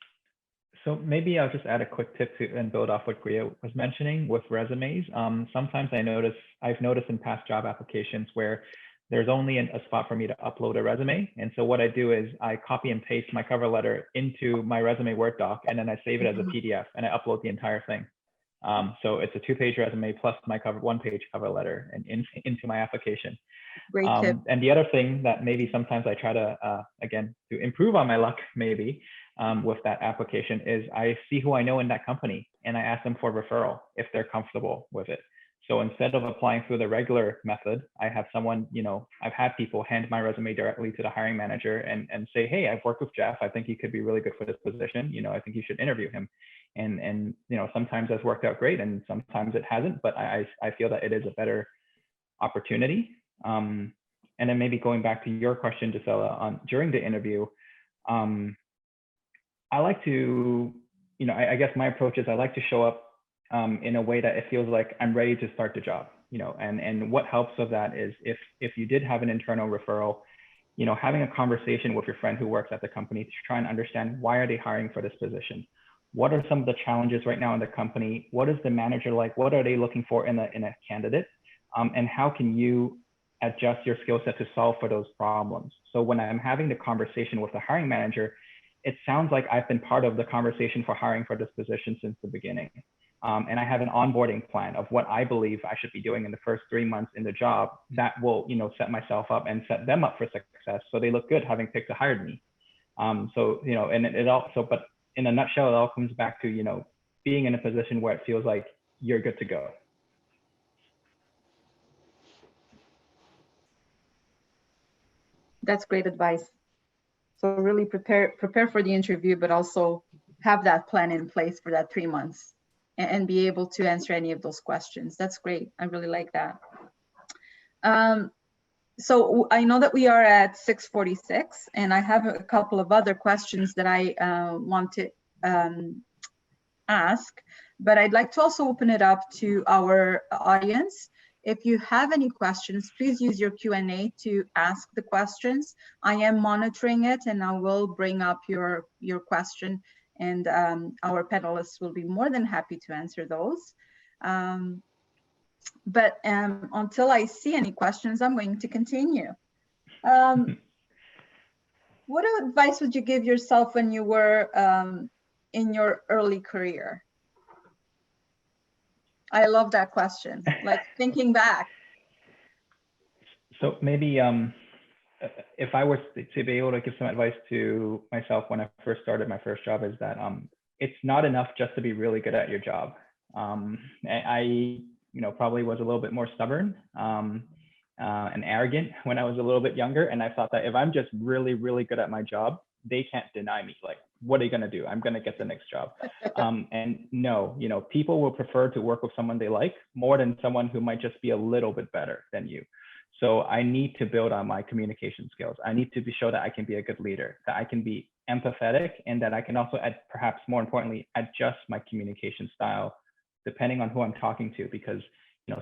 So maybe I'll just add a quick tip to and build off what Gria was mentioning with resumes. Sometimes I've noticed in past job applications where there's only a spot for me to upload a resume. And so what I do is I copy and paste my cover letter into my resume Word doc, and then I save it as a PDF and I upload the entire thing. So it's a 2-page resume plus my 1-page cover letter and into my application. Great tip. And the other thing that maybe sometimes I try to, again, to improve on my luck maybe with that application is I see who I know in that company and I ask them for referral if they're comfortable with it. So instead of applying through the regular method, I have someone, I've had people hand my resume directly to the hiring manager and say, hey, I've worked with Jeff. I think he could be really good for this position. I think you should interview him. And sometimes that's worked out great and sometimes it hasn't, but I feel that it is a better opportunity. And then maybe going back to your question, Gisela, during the interview, I like to, I guess my approach is I like to show up in a way that it feels like I'm ready to start the job, and what helps with that is if you did have an internal referral, having a conversation with your friend who works at the company to try and understand why are they hiring for this position? What are some of the challenges right now in the company? What is the manager like? What are they looking for in a candidate? And how can you adjust your skill set to solve for those problems? So when I'm having the conversation with the hiring manager, it sounds like I've been part of the conversation for hiring for this position since the beginning. And I have an onboarding plan of what I believe I should be doing in the first 3 months in the job that will, set myself up and set them up for success. So they look good having picked to hired me. And it also, but in a nutshell, it all comes back to, being in a position where it feels like you're good to go. That's great advice. So really prepare for the interview, but also have that plan in place for that 3 months and be able to answer any of those questions. That's great. I really like that. So I know that we are at 6:46 and I have a couple of other questions that I want to ask, but I'd like to also open it up to our audience. If you have any questions, please use your Q&A to ask the questions. I am monitoring it and I will bring up your question, and our panelists will be more than happy to answer those. But until I see any questions, I'm going to continue. What advice would you give yourself when you were in your early career? I love that question, like thinking back. So maybe if I was to be able to give some advice to myself when I first started my first job is that it's not enough just to be really good at your job. I probably was a little bit more stubborn and arrogant when I was a little bit younger. And I thought that if I'm just really, really good at my job, they can't deny me. Like, what are you going to do? I'm going to get the next job. And no, people will prefer to work with someone they like more than someone who might just be a little bit better than you. So I need to build on my communication skills. I need to show that I can be a good leader, that I can be empathetic, and that I can also, perhaps more importantly, adjust my communication style depending on who I'm talking to, because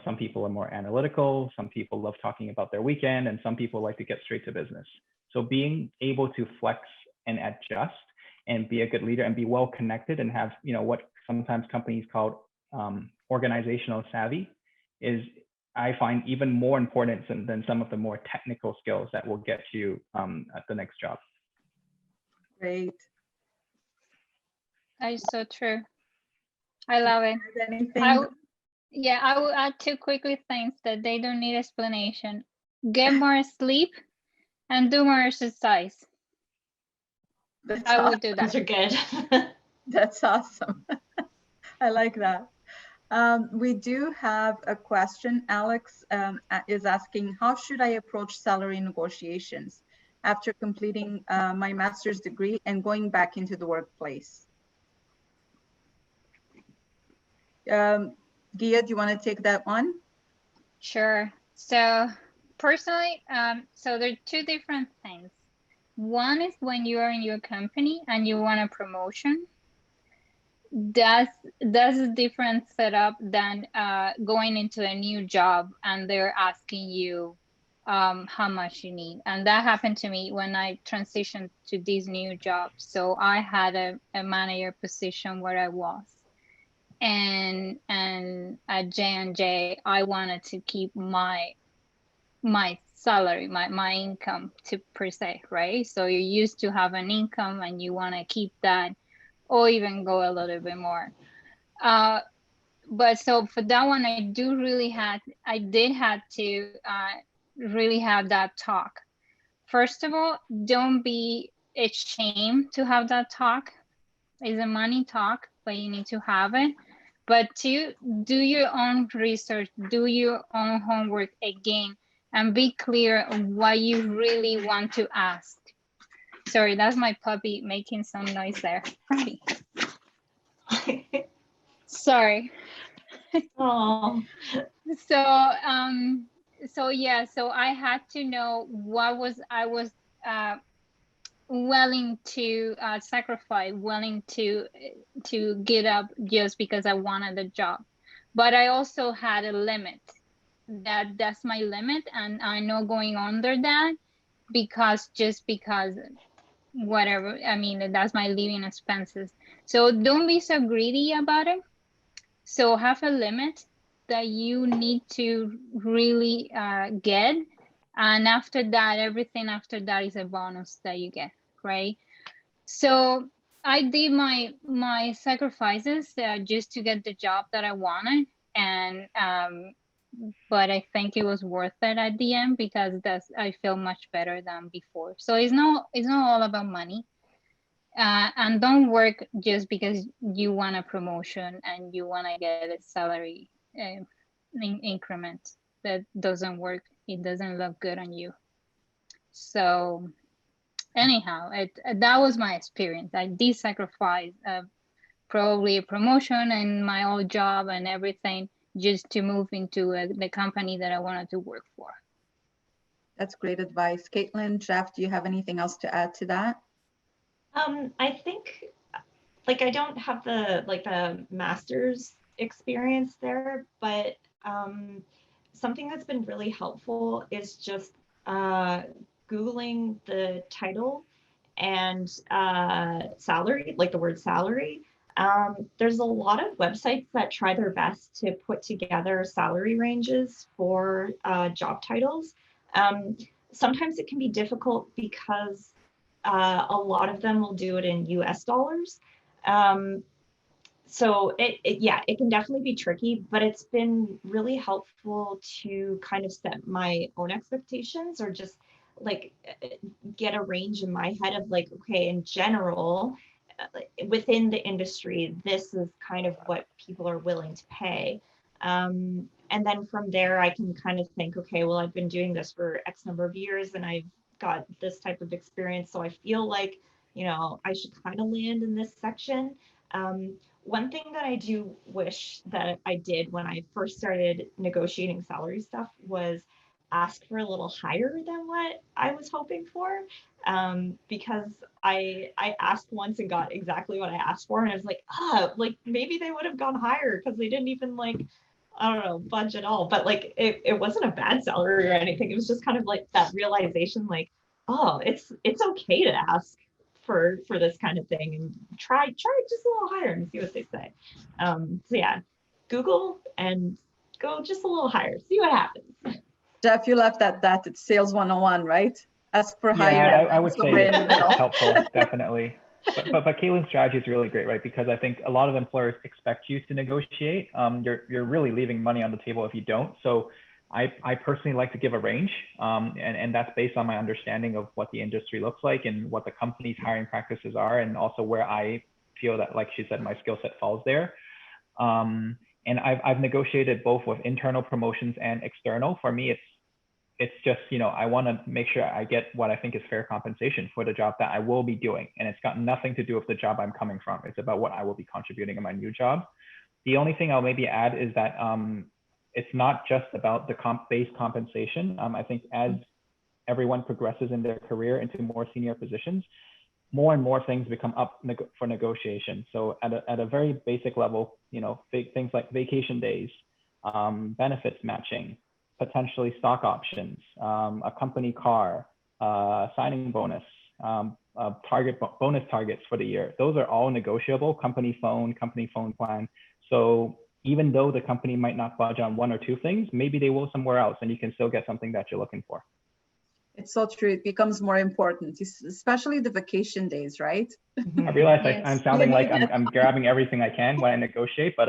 some people are more analytical, some people love talking about their weekend, and some people like to get straight to business. So being able to flex and adjust and be a good leader and be well connected and have what sometimes companies call organizational savvy is, I find, even more important than some of the more technical skills that will get you at the next job. Great. That is so true. I love it. Anything? I will add 2 quickly things that they don't need explanation. Get more sleep and do more exercise. I would do that. Those are good. That's awesome. I like that. We do have a question. Alex is asking, how should I approach salary negotiations after completing my master's degree and going back into the workplace? Gia, do you want to take that one? Sure. So personally, so there are 2 different things. One is when you are in your company and you want a promotion. That's a different setup than going into a new job and they're asking you how much you need. And that happened to me when I transitioned to this new job. So I had a manager position where I was. And at J&J, I wanted to keep my salary, my income to per se, right? So you used to have an income and you want to keep that or even go a little bit more. But so for that one, I did have to really have that talk. First of all, don't be ashamed to have that talk. It's a money talk, but you need to have it. But two, do your own research, do your own homework again, and be clear on what you really want to ask. Sorry, that's my puppy making some noise there. Sorry. Oh. So yeah, so I had to know what I was willing to sacrifice, willing to get up just because I wanted a job. But I also had a limit. That's my limit, and I know going under that because whatever, I mean, that's my living expenses. So don't be so greedy about it. So have a limit that you need to really get. And after that, everything after that is a bonus that you get, right? So I did my sacrifices just to get the job that I wanted. And but I think it was worth it at the end because I feel much better than before. So it's not all about money. And don't work just because you want a promotion and you want to get a salary increment. That doesn't work. It doesn't look good on you. So anyhow, that was my experience. I did sacrifice probably a promotion and my old job and everything just to move into the company that I wanted to work for. That's great advice. Caitlin, Jeff, do you have anything else to add to that? I think, like, I don't have the master's experience there, but something that's been really helpful is just Googling the title and salary, like the word salary. There's a lot of websites that try their best to put together salary ranges for job titles. Sometimes it can be difficult because a lot of them will do it in US dollars. So it can definitely be tricky, but it's been really helpful to kind of set my own expectations or just like get a range in my head of like, okay, in general, within the industry, this is kind of what people are willing to pay. And then from there, I can kind of think, okay, well, I've been doing this for X number of years and I've got this type of experience. So I feel like, I should kind of land in this section. One thing that I do wish that I did when I first started negotiating salary stuff was ask for a little higher than what I was hoping for. Because I asked once and got exactly what I asked for. And I was like, maybe they would have gone higher because they didn't even I don't know, budge at all. But it wasn't a bad salary or anything. It was just kind of like that realization, like, oh, it's okay to ask for this kind of thing and try just a little higher and see what they say. So yeah, Google and go just a little higher, see what happens. Jeff, you left that it's sales 101, right? Ask for higher. Yeah, I would say it's helpful, definitely. But Caitlin's strategy is really great, right? Because I think a lot of employers expect you to negotiate. You're really leaving money on the table if you don't. So I personally like to give a range, and that's based on my understanding of what the industry looks like and what the company's hiring practices are, and also where I feel that, like she said, my skill set falls there. And I've negotiated both with internal promotions and external. For me, it's just, I want to make sure I get what I think is fair compensation for the job that I will be doing. And it's got nothing to do with the job I'm coming from. It's about what I will be contributing in my new job. The only thing I'll maybe add is that it's not just about the base compensation. I think as everyone progresses in their career into more senior positions, more and more things become up for negotiation. So at a very basic level, you know, things like vacation days, benefits matching, potentially stock options, a company car, signing bonus, bonus targets for the year. Those are all negotiable. Company phone plan. So even though the company might not budge on one or two things, maybe they will somewhere else, and you can still get something that you're looking for. It's so true. It becomes more important, especially the vacation days, right? I realize Yes. I'm sounding like I'm grabbing everything I can when I negotiate, but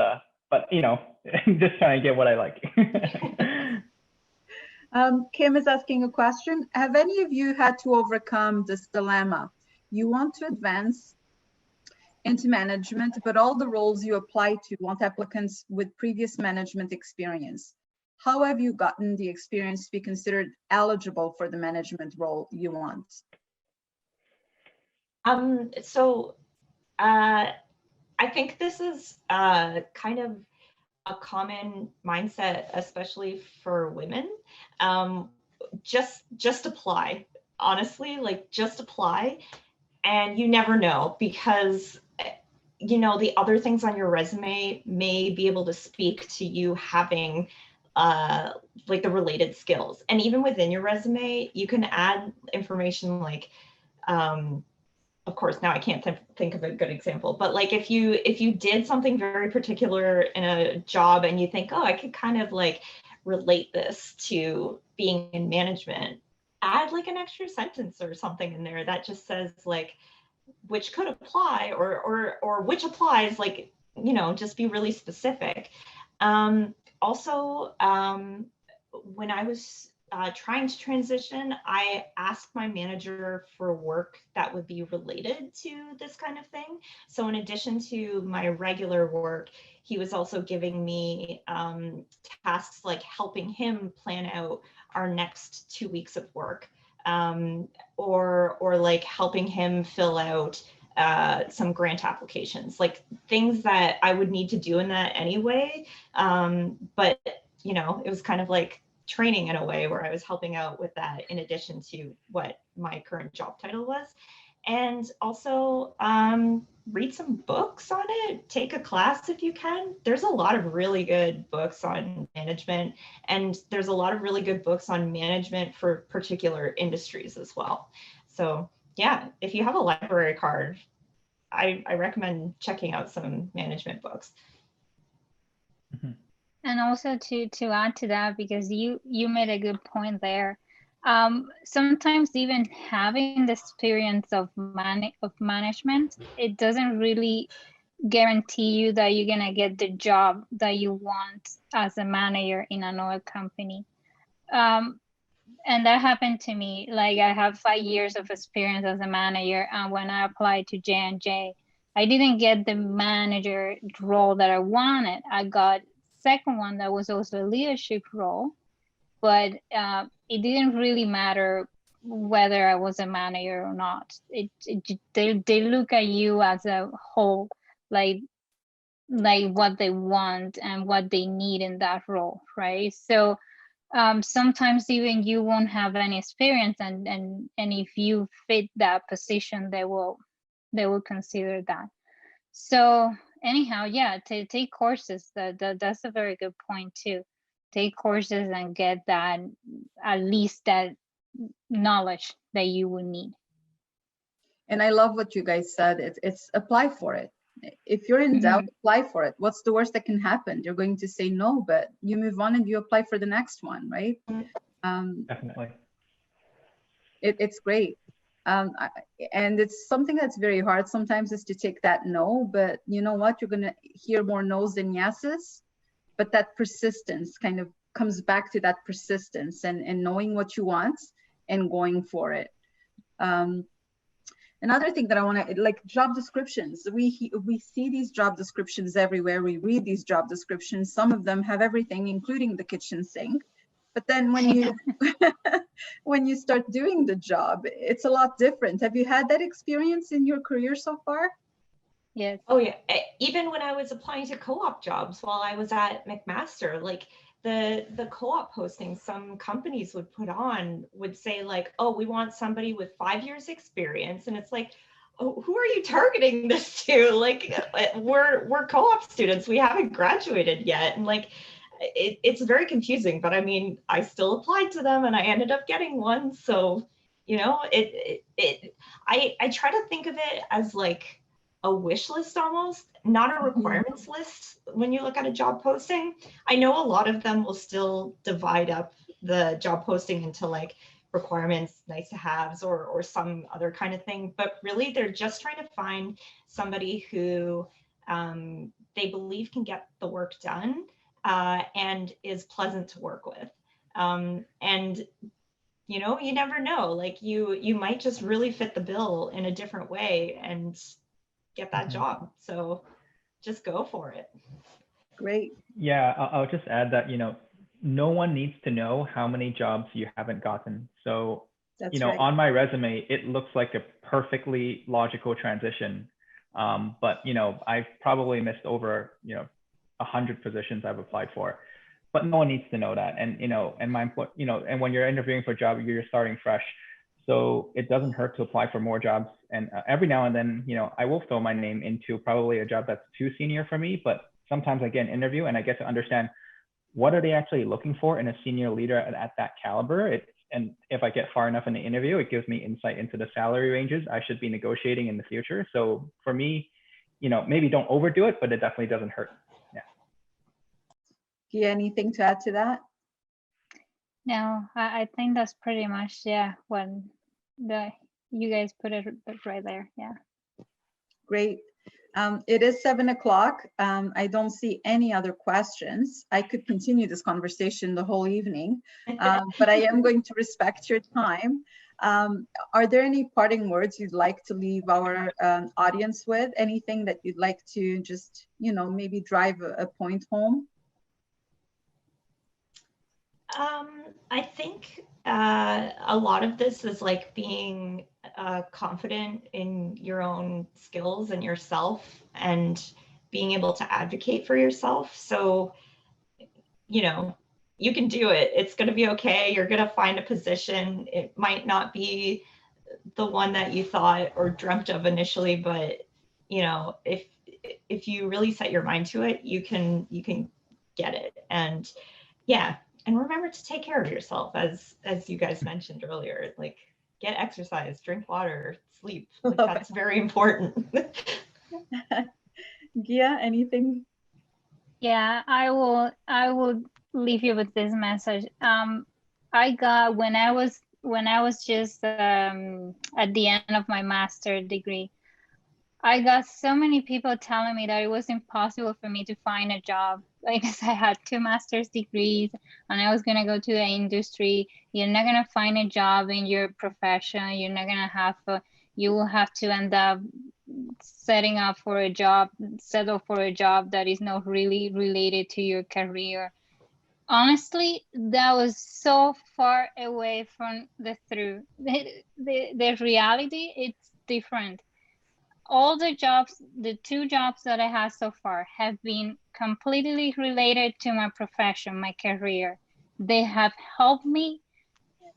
you know, I'm just trying to get what I like. Kim is asking a question. Have any of you had to overcome this dilemma? You want to advance into management, but all the roles you apply to want applicants with previous management experience. How have you gotten the experience to be considered eligible for the management role you want? I think this is kind of a common mindset, especially for women. Just apply, honestly, like just apply, and you never know, because you know, the other things on your resume may be able to speak to you having like the related skills. And even within your resume, you can add information like, of course, now I can't think of a good example, but like if you did something very particular in a job and you think, oh, I could kind of like relate this to being in management, add like an extra sentence or something in there that just says like, which could apply or which applies, like, you know, just be really specific. Also, when I was trying to transition, I asked my manager for work that would be related to this kind of thing. So in addition to my regular work, he was also giving me tasks like helping him plan out our next 2 weeks of work, or like helping him fill out some grant applications, like things that I would need to do in that anyway. But, you know, it was kind of like training in a way where I was helping out with that in addition to what my current job title was. And also read some books on it, take a class if you can. There's a lot of really good books on management, and there's a lot of really good books on management for particular industries as well. So yeah, if you have a library card, I recommend checking out some management books. Mm-hmm. And also to add to that, because you made a good point there. Sometimes even having the experience of management, it doesn't really guarantee you that you're gonna get the job that you want as a manager in another company. And that happened to me. Like, I have 5 years of experience as a manager, and when I applied to J&J, I didn't get the manager role that I wanted. I got second one that was also a leadership role, but it didn't really matter whether I was a manager or not. They look at you as a whole, like what they want and what they need in that role, right? So sometimes even you won't have any experience, and if you fit that position, they will consider that. So anyhow, yeah, take courses. That's a very good point too. Take courses and get that, at least that knowledge that you will need. And I love what you guys said. It's apply for it. If you're in doubt, apply for it. What's the worst that can happen? You're going to say no, but you move on and you apply for the next one, right? Definitely. It's great. And it's something that's very hard sometimes, is to take that no, but you know what? You're going to hear more no's than yeses, but that persistence kind of comes back to that persistence and knowing what you want and going for it. Another thing that I want to, like, job descriptions. We see these job descriptions everywhere. We read these job descriptions. Some of them have everything, including the kitchen sink. But then when you when you start doing the job, it's a lot different. Have you had that experience in your career so far? Yes. Oh yeah. Even when I was applying to co-op jobs while I was at McMaster, like the co-op postings some companies would put on would say like, oh, we want somebody with 5 years experience. And it's like, oh, who are you targeting this to? Like, we're co-op students. We haven't graduated yet. And like, it's very confusing, but I mean, I still applied to them and I ended up getting one. So, you know, I try to think of it as like a wish list almost, not a requirements list. When you look at a job posting, I know a lot of them will still divide up the job posting into like requirements, nice to haves, or some other kind of thing. But really, they're just trying to find somebody who they believe can get the work done and is pleasant to work with. And you know, you never know. Like you might just really fit the bill in a different way and get that job. So just go for it. Great. Yeah, I'll just add that, you know, no one needs to know how many jobs you haven't gotten. So, That's you know, right. on my resume, it looks like a perfectly logical transition. But, you know, I've probably missed over, you know, 100 positions I've applied for, but no one needs to know that. And, you know, and you know, and when you're interviewing for a job, you're starting fresh. So it doesn't hurt to apply for more jobs. And every now and then, you know, I will throw my name into probably a job that's too senior for me, but sometimes I get an interview and I get to understand what are they actually looking for in a senior leader at that caliber. And if I get far enough in the interview, it gives me insight into the salary ranges I should be negotiating in the future. So for me, you know, maybe don't overdo it, but it definitely doesn't hurt. Yeah. Gia, anything to add to that? No, I think that's pretty much, yeah, when you guys put it right there. Yeah. Great. It is 7 o'clock. I don't see any other questions. I could continue this conversation the whole evening, but I am going to respect your time. Are there any parting words you'd like to leave our audience with? Anything that you'd like to just, you know, maybe drive a point home? I think a lot of this is like being confident in your own skills and yourself and being able to advocate for yourself. So, you know, you can do it. It's going to be okay. You're going to find a position. It might not be the one that you thought or dreamt of initially, but you know, if you really set your mind to it, you can get it. And yeah. And remember to take care of yourself, as you guys mentioned earlier, like get exercise, drink water, sleep. Like, that's very important. Gia, anything? Yeah, I will leave you with this message. I got when I was just at the end of my master's degree, I got so many people telling me that it was impossible for me to find a job because I had 2 master's degrees and I was going to go to the industry. You're not going to find a job in your profession. You're not going to have you will have to end up settle for a job that is not really related to your career. Honestly, that was so far away from the truth. The reality, it's different. All the 2 jobs that I had so far have been completely related to my profession, my career. They have helped me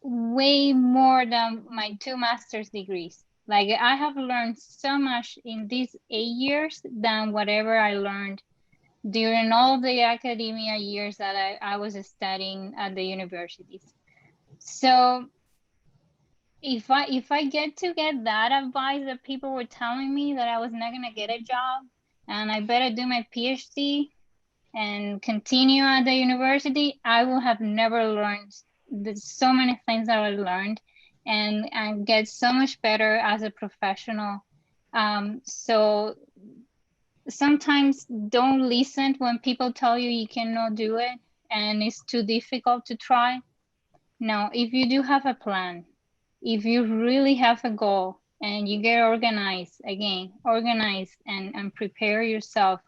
way more than my 2 master's degrees. Like I have learned so much in these 8 years than whatever I learned during all the academia years that I was studying at the universities. So if I get that advice that people were telling me that I was not gonna get a job and I better do my PhD and continue at the university, I will have never learned so many things that I learned and get so much better as a professional. So sometimes don't listen when people tell you cannot do it and it's too difficult to try. No, if you do have a plan, if you really have a goal and you get organized and prepare yourself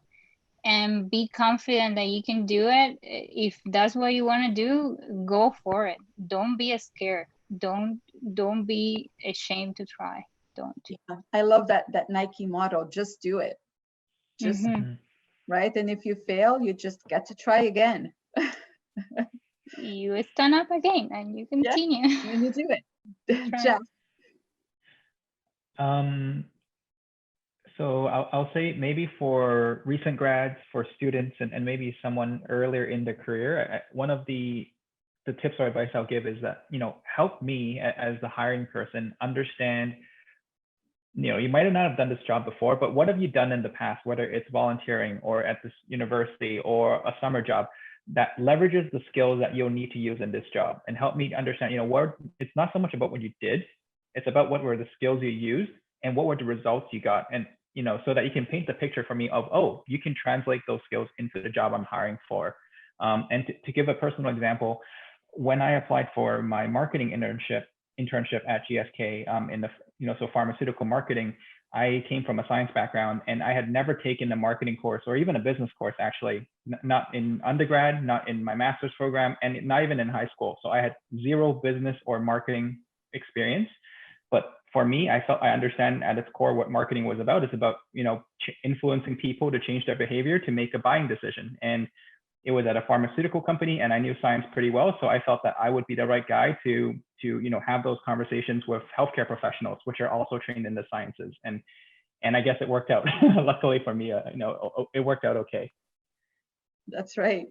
and be confident that you can do it, if that's what you want to do, go for it. Don't be scared. Don't be ashamed to try. Don't. Yeah, I love that Nike motto, just do it. Just right. And if you fail, you just get to try again. You stand up again and you continue. And you do it. Right. Jeff. So I'll say maybe for recent grads, for students, and maybe someone earlier in the career, one of the tips or advice I'll give is that, help me as the hiring person understand, you might have not have done this job before, but what have you done in the past, whether it's volunteering or at this university or a summer job that leverages the skills that you'll need to use in this job, and help me understand, it's not so much about what you did, it's about what were the skills you used and what were the results you got. And, so that you can paint the picture for me of, oh, you can translate those skills into the job I'm hiring for. And to give a personal example, when I applied for my marketing internship at GSK in the, so pharmaceutical marketing, I came from a science background and I had never taken a marketing course or even a business course, actually, not in undergrad, not in my master's program, and not even in high school. So I had zero business or marketing experience. But for me, I understand at its core what marketing was about. It's about, influencing people to change their behavior to make a buying decision. And it was at a pharmaceutical company and I knew science pretty well. So I felt that I would be the right guy to have those conversations with healthcare professionals, which are also trained in the sciences. And I guess it worked out. Luckily for me, it worked out okay. That's right.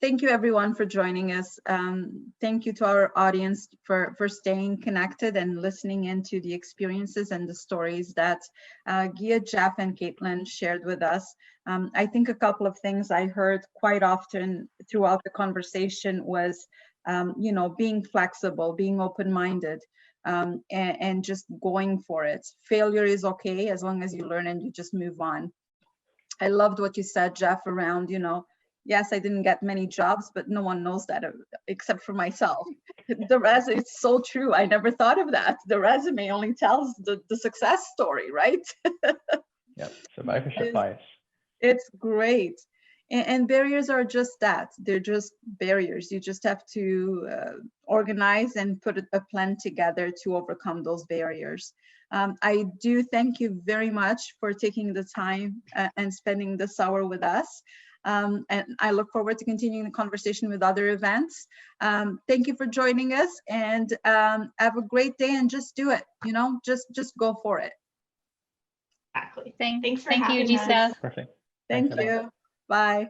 Thank you everyone for joining us. Thank you to our audience for staying connected and listening into the experiences and the stories that Gia, Jeff, and Caitlin shared with us. I think a couple of things I heard quite often throughout the conversation was, being flexible, being open-minded, and just going for it. Failure is okay as long as you learn and you just move on. I loved what you said, Jeff, around, yes, I didn't get many jobs, but no one knows that except for myself. The resume, it's so true. I never thought of that. The resume only tells the success story, right? Yep, survivorship bias. It's great. And barriers are just that. They're just barriers. You just have to organize and put a plan together to overcome those barriers. I do thank you very much for taking the time and spending this hour with us. And I look forward to continuing the conversation with other events. Thank you for joining us, and have a great day, and just do it, just go for it. Exactly. Thank Thanks for you, having Giselle. us. Perfect. Thank you. Bye.